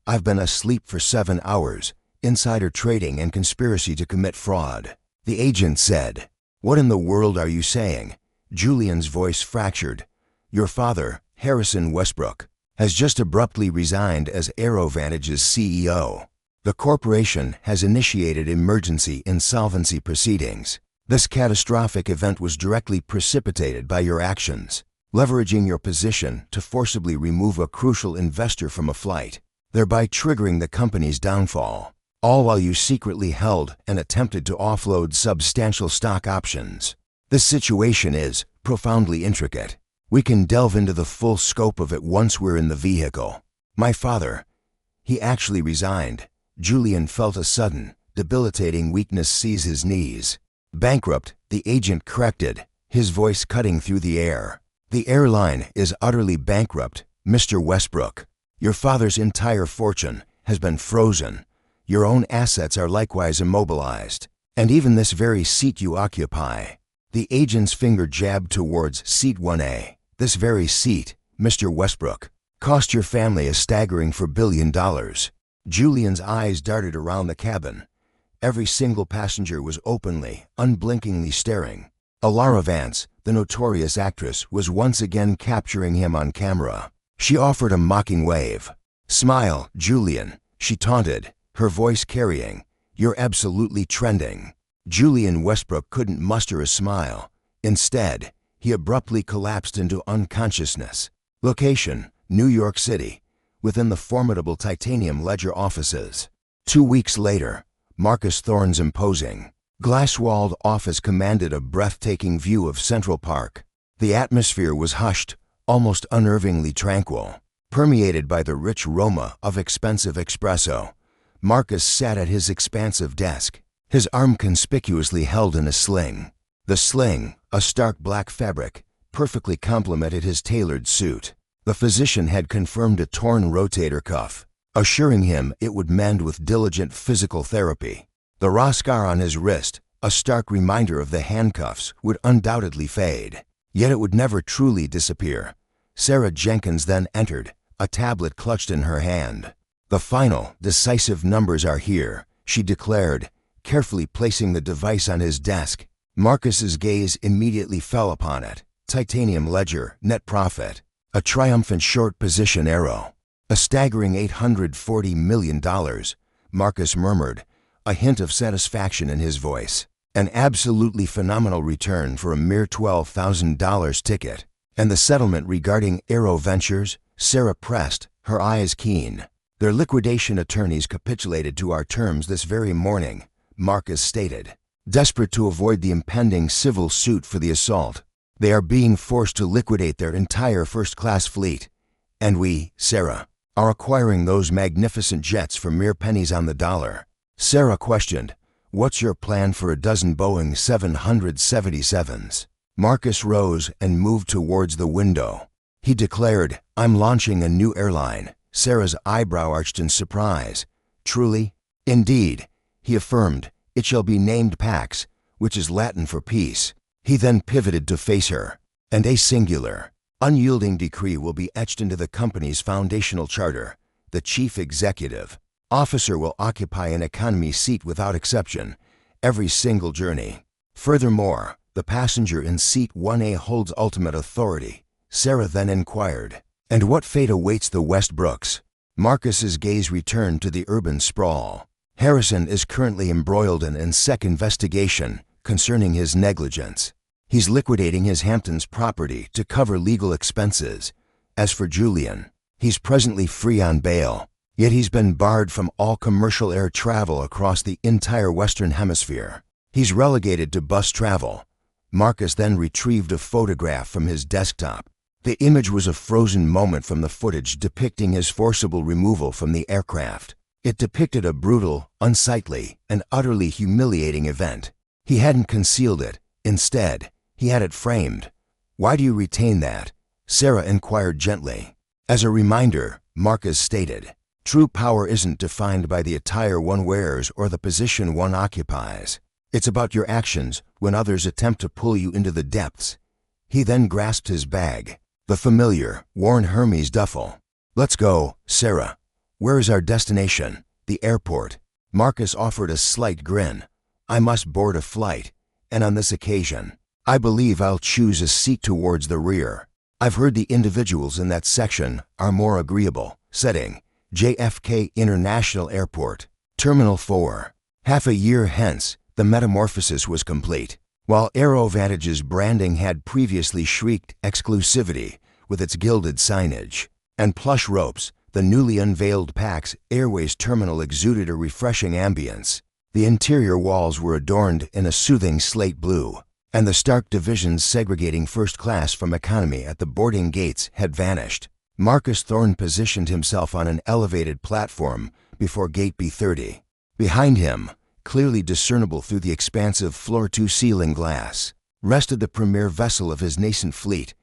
"I've been asleep for 7 hours. Insider trading and conspiracy to commit fraud." The agent said. "What in the world are you saying?" Julian's voice fractured. "Your father, Harrison Westbrook, has just abruptly resigned as AeroVantage's CEO. The corporation has initiated emergency insolvency proceedings. This catastrophic event was directly precipitated by your actions, leveraging your position to forcibly remove a crucial investor from a flight, thereby triggering the company's downfall, all while you secretly held and attempted to offload substantial stock options. This situation is profoundly intricate. We can delve into the full scope of it once we're in the vehicle. My father, he actually resigned." Julian felt a sudden, debilitating weakness seize his knees. "Bankrupt," the agent corrected, his voice cutting through the air. "The airline is utterly bankrupt, Mr. Westbrook. Your father's entire fortune has been frozen. Your own assets are likewise immobilized, and even this very seat you occupy." The agent's finger jabbed towards seat 1A. "This very seat, Mr. Westbrook, cost your family a staggering $4 billion. Julian's eyes darted around the cabin. Every single passenger was openly, unblinkingly staring. Alara Vance, the notorious actress, was once again capturing him on camera. She offered a mocking wave. "Smile, Julian," she taunted, her voice carrying, "You're absolutely trending." Julian Westbrook couldn't muster a smile. Instead, he abruptly collapsed into unconsciousness. Location: New York City, within the formidable Titanium Ledger offices. 2 weeks later, Marcus Thorne's imposing, glass-walled office commanded a breathtaking view of Central Park. The atmosphere was hushed, almost unnervingly tranquil, permeated by the rich aroma of expensive espresso. Marcus sat at his expansive desk, his arm conspicuously held in a sling. The sling, a stark black fabric, perfectly complemented his tailored suit. The physician had confirmed a torn rotator cuff, assuring him it would mend with diligent physical therapy. The raw scar on his wrist, a stark reminder of the handcuffs, would undoubtedly fade. Yet it would never truly disappear. Sarah Jenkins then entered, a tablet clutched in her hand. "The final, decisive numbers are here," she declared, carefully placing the device on his desk. Marcus's gaze immediately fell upon it. Titanium Ledger, net profit. A triumphant short position arrow. "A staggering $840 million, Marcus murmured, a hint of satisfaction in his voice. "An absolutely phenomenal return for a mere $12,000 ticket." "And the settlement regarding Aero Ventures?" Sarah pressed, her eyes keen. "Their liquidation attorneys capitulated to our terms this very morning," Marcus stated. "Desperate to avoid the impending civil suit for the assault, they are being forced to liquidate their entire first-class fleet. And we, Sarah, are acquiring those magnificent jets for mere pennies on the dollar." Sarah questioned, "What's your plan for a dozen Boeing 777s? Marcus rose and moved towards the window. He declared, "I'm launching a new airline." Sarah's eyebrow arched in surprise. "Truly?" "Indeed," he affirmed. "It shall be named Pax, which is Latin for peace." He then pivoted to face her. "And a singular, unyielding decree will be etched into the company's foundational charter. The chief executive officer will occupy an economy seat without exception, every single journey. Furthermore, the passenger in seat 1A holds ultimate authority." Sarah then inquired, "And what fate awaits the Westbrooks?" Marcus's gaze returned to the urban sprawl. "Harrison is currently embroiled in an SEC investigation concerning his negligence. He's liquidating his Hamptons property to cover legal expenses. As for Julian, he's presently free on bail, yet he's been barred from all commercial air travel across the entire Western Hemisphere. He's relegated to bus travel." Marcus then retrieved a photograph from his desktop. The image was a frozen moment from the footage depicting his forcible removal from the aircraft. It depicted a brutal, unsightly, and utterly humiliating event. He hadn't concealed it. Instead, he had it framed. "Why do you retain that?" Sarah inquired gently. "As a reminder," Marcus stated, "true power isn't defined by the attire one wears or the position one occupies. It's about your actions when others attempt to pull you into the depths." He then grasped his bag, the familiar, worn Hermes duffel. "Let's go, Sarah. Where is our destination?" "The airport." Marcus offered a slight grin. "I must board a flight, and on this occasion, I believe I'll choose a seat towards the rear. I've heard the individuals in that section are more agreeable." Setting: JFK International Airport, Terminal 4. Half a year hence, the metamorphosis was complete. While AeroVantage's branding had previously shrieked exclusivity with its gilded signage and plush ropes, the newly unveiled Pax Airways terminal exuded a refreshing ambience. The interior walls were adorned in a soothing slate blue, and the stark divisions segregating first class from economy at the boarding gates had vanished. Marcus Thorne positioned himself on an elevated platform before Gate B30. Behind him, clearly discernible through the expansive floor-to-ceiling glass, rested the premier vessel of his nascent fleet,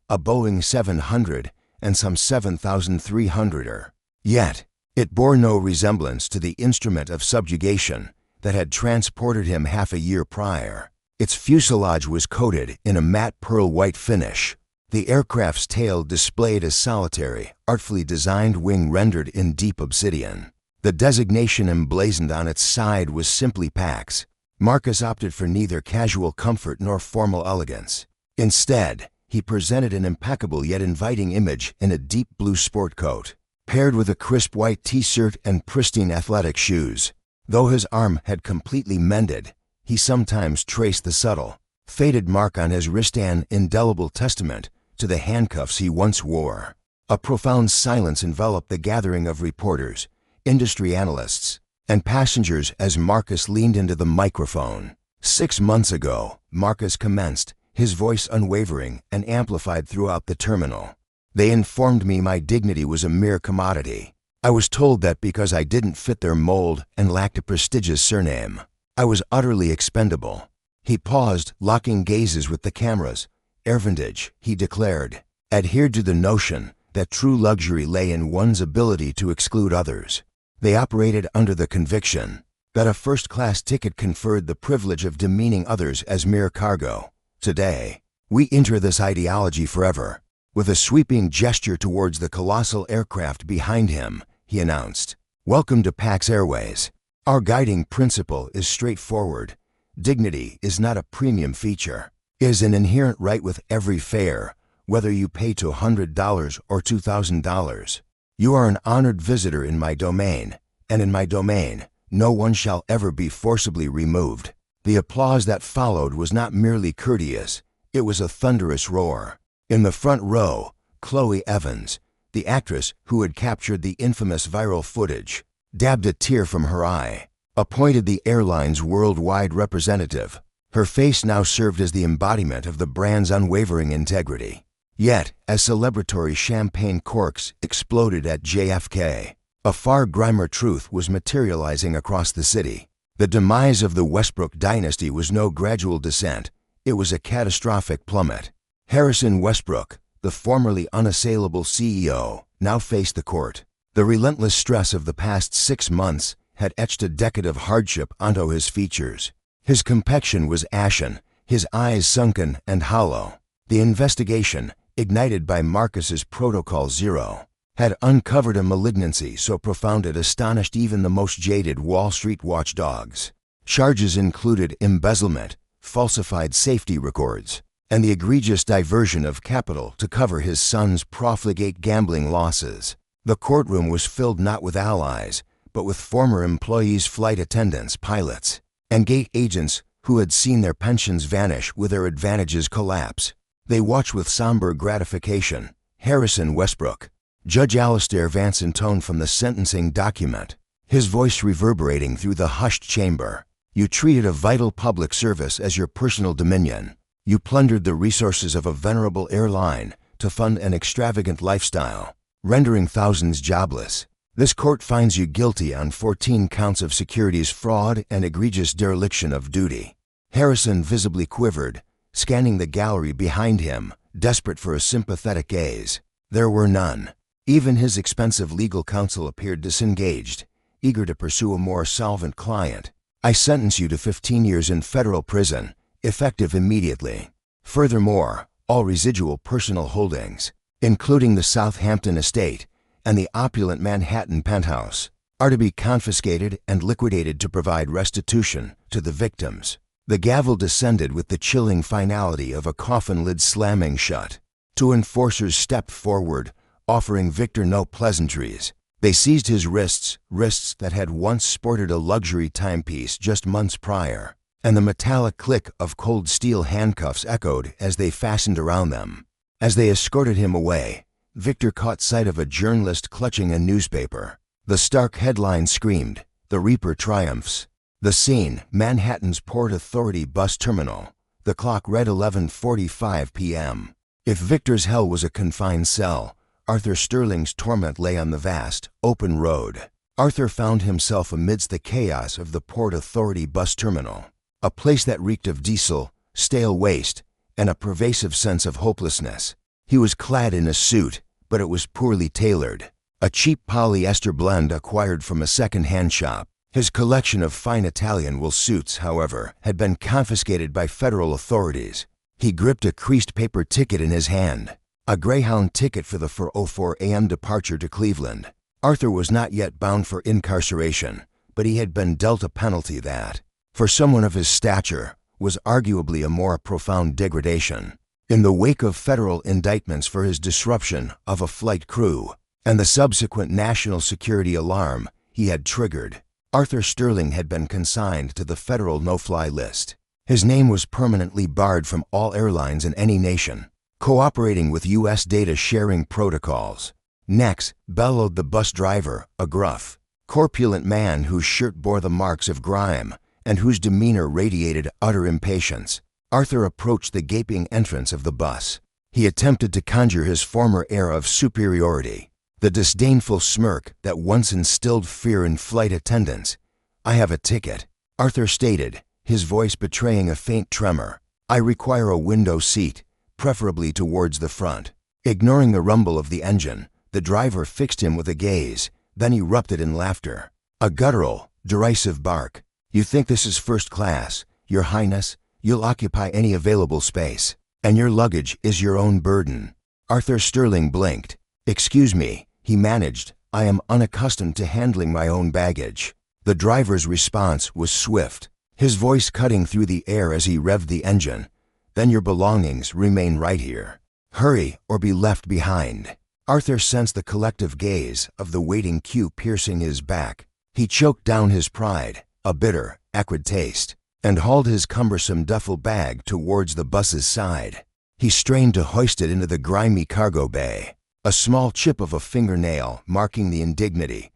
a Boeing 700 and some 7,300er. Yet, it bore no resemblance to the instrument of subjugation that had transported him half a year prior. Its fuselage was coated in a matte pearl-white finish. The aircraft's tail displayed a solitary, artfully designed wing rendered in deep obsidian. The designation emblazoned on its side was simply PAX. Marcus opted for neither casual comfort nor formal elegance. Instead, he presented an impeccable yet inviting image in a deep blue sport coat, paired with a crisp white t-shirt and pristine athletic shoes. Though his arm had completely mended, he sometimes traced the subtle, faded mark on his wrist, an indelible testament to the handcuffs he once wore. A profound silence enveloped the gathering of reporters, industry analysts, and passengers as Marcus leaned into the microphone. 6 months ago, Marcus commenced, his voice unwavering and amplified throughout the terminal. They informed me my dignity was a mere commodity. I was told that because I didn't fit their mold and lacked a prestigious surname, I was utterly expendable. He paused, locking gazes with the cameras. Air vintage, he declared, adhered to the notion that true luxury lay in one's ability to exclude others. They operated under the conviction that a first-class ticket conferred the privilege of demeaning others as mere cargo. Today, we enter this ideology forever. With a sweeping gesture towards the colossal aircraft behind him, he announced, "Welcome to PAX Airways. Our guiding principle is straightforward. Dignity is not a premium feature. It is an inherent right with every fare, whether you pay $200 or $2,000. You are an honored visitor in my domain, and in my domain, no one shall ever be forcibly removed." The applause that followed was not merely courteous, it was a thunderous roar. In the front row, Chloe Evans, the actress who had captured the infamous viral footage, dabbed a tear from her eye. Appointed the airline's worldwide representative, her face now served as the embodiment of the brand's unwavering integrity. Yet, as celebratory champagne corks exploded at JFK, a far grimmer truth was materializing across the city. The demise of the Westbrook dynasty was no gradual descent, it was a catastrophic plummet. Harrison Westbrook, the formerly unassailable CEO, now faced the court. The relentless stress of the past 6 months had etched a decade of hardship onto his features. His complexion was ashen, his eyes sunken and hollow. The investigation, ignited by Marcus's Protocol Zero, had uncovered a malignancy so profound it astonished even the most jaded Wall Street watchdogs. Charges included embezzlement, falsified safety records, and the egregious diversion of capital to cover his son's profligate gambling losses. The courtroom was filled not with allies, but with former employees, flight attendants, pilots, and gate agents who had seen their pensions vanish with their advantages collapse. They watched with somber gratification. Harrison Westbrook. Judge Alistair Vance intoned from the sentencing document, his voice reverberating through the hushed chamber. You treated a vital public service as your personal dominion. You plundered the resources of a venerable airline to fund an extravagant lifestyle, rendering thousands jobless. This court finds you guilty on 14 counts of securities fraud and egregious dereliction of duty. Harrison visibly quivered, scanning the gallery behind him, desperate for a sympathetic gaze. There were none. Even his expensive legal counsel appeared disengaged, eager to pursue a more solvent client. I sentence you to 15 years in federal prison, effective immediately. Furthermore, all residual personal holdings, including the Southampton estate and the opulent Manhattan penthouse, are to be confiscated and liquidated to provide restitution to the victims. The gavel descended with the chilling finality of a coffin lid slamming shut. 2 enforcers stepped forward, offering Victor no pleasantries. They seized his wrists that had once sported a luxury timepiece just months prior, and the metallic click of cold steel handcuffs echoed as they fastened around them. As they escorted him away, Victor caught sight of a journalist clutching a newspaper. The stark headline screamed, "The Reaper triumphs." The scene, Manhattan's Port Authority bus terminal. The clock read 11:45 p.m. If Victor's hell was a confined cell, Arthur Sterling's torment lay on the vast, open road. Arthur found himself amidst the chaos of the Port Authority bus terminal, a place that reeked of diesel, stale waste, and a pervasive sense of hopelessness. He was clad in a suit, but it was poorly tailored, a cheap polyester blend acquired from a second-hand shop. His collection of fine Italian wool suits, however, had been confiscated by federal authorities. He gripped a creased paper ticket in his hand, a Greyhound ticket for the 4:04 a.m. departure to Cleveland. Arthur was not yet bound for incarceration, but he had been dealt a penalty that, for someone of his stature, was arguably a more profound degradation. In the wake of federal indictments for his disruption of a flight crew and the subsequent national security alarm he had triggered, Arthur Sterling had been consigned to the federal no-fly list. His name was permanently barred from all airlines in any nation cooperating with U.S. data-sharing protocols. Next, bellowed the bus driver, a gruff, corpulent man whose shirt bore the marks of grime and whose demeanor radiated utter impatience. Arthur approached the gaping entrance of the bus. He attempted to conjure his former air of superiority, the disdainful smirk that once instilled fear in flight attendants. "I have a ticket," Arthur stated, his voice betraying a faint tremor. "I require a window seat, preferably towards the front." Ignoring the rumble of the engine, the driver fixed him with a gaze, then erupted in laughter. A guttural, derisive bark. "You think this is first class, Your Highness? You'll occupy any available space, and your luggage is your own burden." Arthur Sterling blinked. "Excuse me," he managed. "I am unaccustomed to handling my own baggage." The driver's response was swift, his voice cutting through the air as he revved the engine. "Then your belongings remain right here. Hurry or be left behind." Arthur sensed the collective gaze of the waiting queue piercing his back. He choked down his pride, a bitter, acrid taste, and hauled his cumbersome duffel bag towards the bus's side. He strained to hoist it into the grimy cargo bay, a small chip of a fingernail marking the indignity.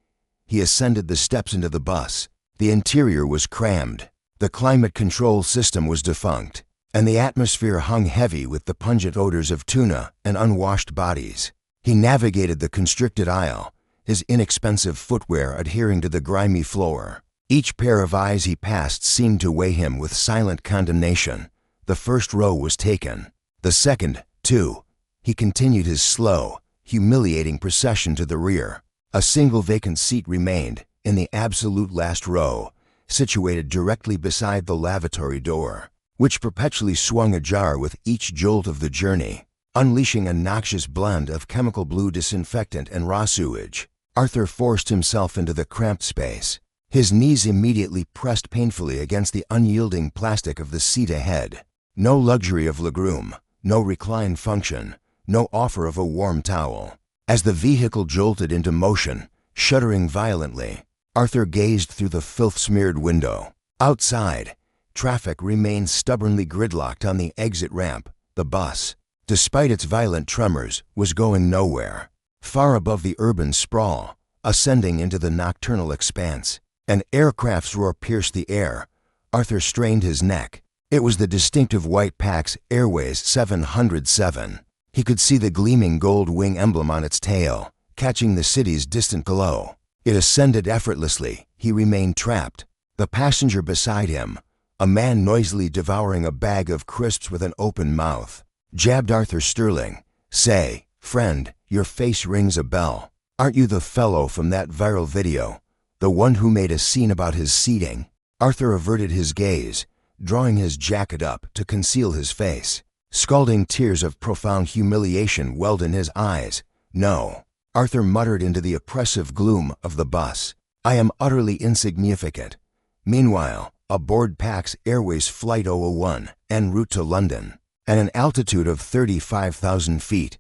He ascended the steps into the bus. The interior was crammed. The climate control system was defunct, and the atmosphere hung heavy with the pungent odors of tuna and unwashed bodies. He navigated the constricted aisle, his inexpensive footwear adhering to the grimy floor. Each pair of eyes he passed seemed to weigh him with silent condemnation. The first row was taken. The second, too. He continued his slow, humiliating procession to the rear. A single vacant seat remained, in the absolute last row, situated directly beside the lavatory door, which perpetually swung ajar with each jolt of the journey, unleashing a noxious blend of chemical blue disinfectant and raw sewage. Arthur forced himself into the cramped space. His knees immediately pressed painfully against the unyielding plastic of the seat ahead. No luxury of legroom, no recline function, no offer of a warm towel. As the vehicle jolted into motion, shuddering violently, Arthur gazed through the filth-smeared window. Outside, traffic remained stubbornly gridlocked on the exit ramp. The bus, despite its violent tremors, was going nowhere. Far above the urban sprawl, ascending into the nocturnal expanse, an aircraft's roar pierced the air. Arthur strained his neck. It was the distinctive white Pax Airways 707. He could see the gleaming gold wing emblem on its tail, catching the city's distant glow. It ascended effortlessly. He remained trapped. The passenger beside him, a man noisily devouring a bag of crisps with an open mouth, jabbed Arthur Sterling. "Say, friend, your face rings a bell. Aren't you the fellow from that viral video? The one who made a scene about his seating?" Arthur averted his gaze, drawing his jacket up to conceal his face. Scalding tears of profound humiliation welled in his eyes. "No," Arthur muttered into the oppressive gloom of the bus. "I am utterly insignificant." Meanwhile, aboard Pax Airways Flight 001, en route to London, at an altitude of 35,000 feet,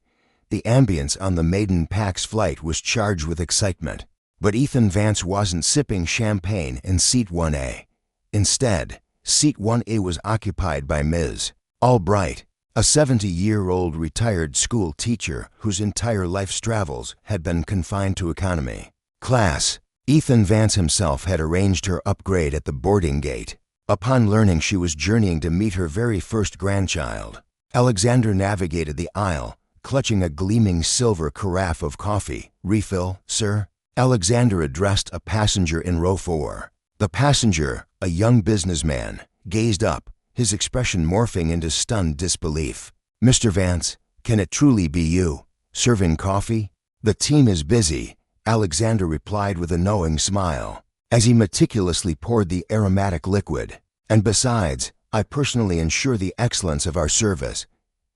the ambience on the maiden Pax flight was charged with excitement. But Ethan Vance wasn't sipping champagne in Seat 1A. Instead, Seat 1A was occupied by Ms. Albright, a 70-year-old retired school teacher whose entire life's travels had been confined to economy class. Ethan Vance himself had arranged her upgrade at the boarding gate. Upon learning she was journeying to meet her very first grandchild, Alexander navigated the aisle, clutching a gleaming silver carafe of coffee. "Refill, sir?" Alexander addressed a passenger in row 4. The passenger, a young businessman, gazed up, his expression morphing into stunned disbelief. "Mr. Vance, can it truly be you? Serving coffee?" "The team is busy," Alexander replied with a knowing smile, as he meticulously poured the aromatic liquid. "And besides, I personally ensure the excellence of our service."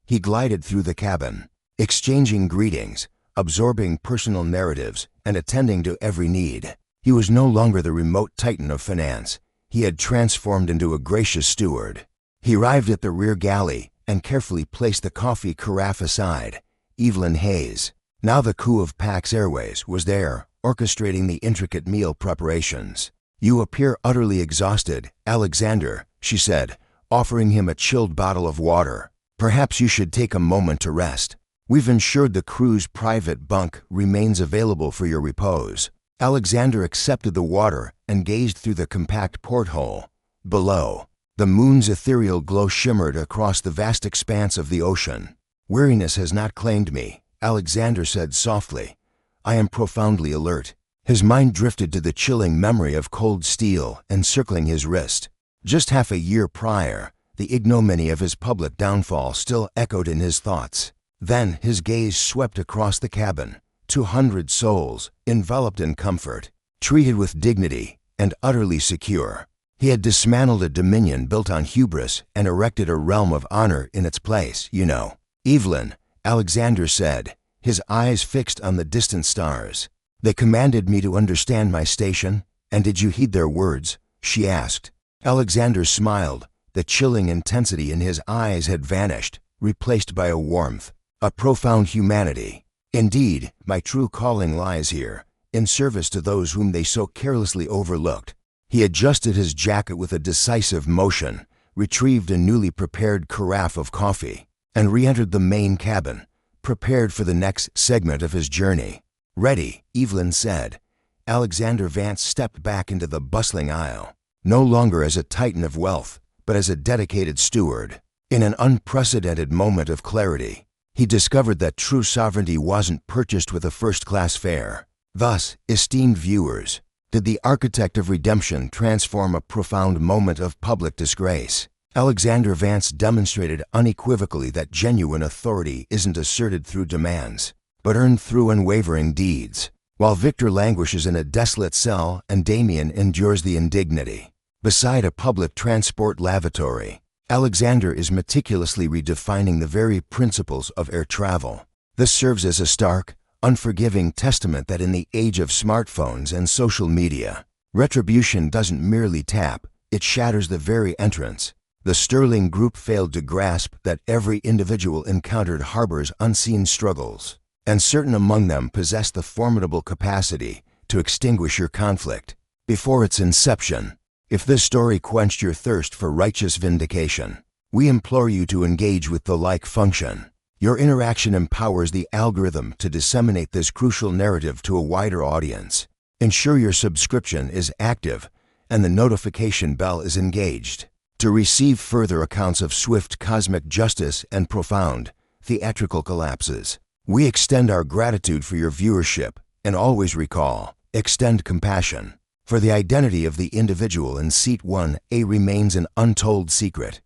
He glided through the cabin, exchanging greetings, absorbing personal narratives, and attending to every need. He was no longer the remote titan of finance. He had transformed into a gracious steward. He arrived at the rear galley and carefully placed the coffee carafe aside. Evelyn Hayes, now the coup of Pax Airways, was there, orchestrating the intricate meal preparations. "You appear utterly exhausted, Alexander," she said, offering him a chilled bottle of water. "Perhaps you should take a moment to rest. We've ensured the crew's private bunk remains available for your repose." Alexander accepted the water and gazed through the compact porthole. Below, the moon's ethereal glow shimmered across the vast expanse of the ocean. "Weariness has not claimed me," Alexander said softly. "I am profoundly alert." His mind drifted to the chilling memory of cold steel encircling his wrist. Just half a year prior, the ignominy of his public downfall still echoed in his thoughts. Then his gaze swept across the cabin. 200 souls, enveloped in comfort, treated with dignity, and utterly secure. He had dismantled a dominion built on hubris and erected a realm of honor in its place, you know. "Evelyn," Alexander said, his eyes fixed on the distant stars. "They commanded me to understand my station, and did you heed their words?" she asked. Alexander smiled. The chilling intensity in his eyes had vanished, replaced by a warmth, a profound humanity. "Indeed, my true calling lies here, in service to those whom they so carelessly overlooked." He adjusted his jacket with a decisive motion, retrieved a newly prepared carafe of coffee, and re-entered the main cabin, prepared for the next segment of his journey. "Ready," Evelyn said. Alexander Vance stepped back into the bustling aisle, no longer as a titan of wealth, but as a dedicated steward. In an unprecedented moment of clarity, he discovered that true sovereignty wasn't purchased with a first-class fare. Thus, esteemed viewers, did the architect of redemption transform a profound moment of public disgrace. Alexander Vance demonstrated unequivocally that genuine authority isn't asserted through demands, but earned through unwavering deeds. While Victor languishes in a desolate cell and Damien endures the indignity beside a public transport lavatory, Alexander is meticulously redefining the very principles of air travel. This serves as a stark, unforgiving testament that in the age of smartphones and social media, retribution doesn't merely tap, it shatters the very entrance. The Sterling Group failed to grasp that every individual encountered harbors unseen struggles, and certain among them possess the formidable capacity to extinguish your conflict before its inception. If this story quenched your thirst for righteous vindication, we implore you to engage with the like function. Your interaction empowers the algorithm to disseminate this crucial narrative to a wider audience. Ensure your subscription is active and the notification bell is engaged to receive further accounts of swift cosmic justice and profound theatrical collapses. We extend our gratitude for your viewership and always recall, extend compassion. For the identity of the individual in Seat 1A remains an untold secret.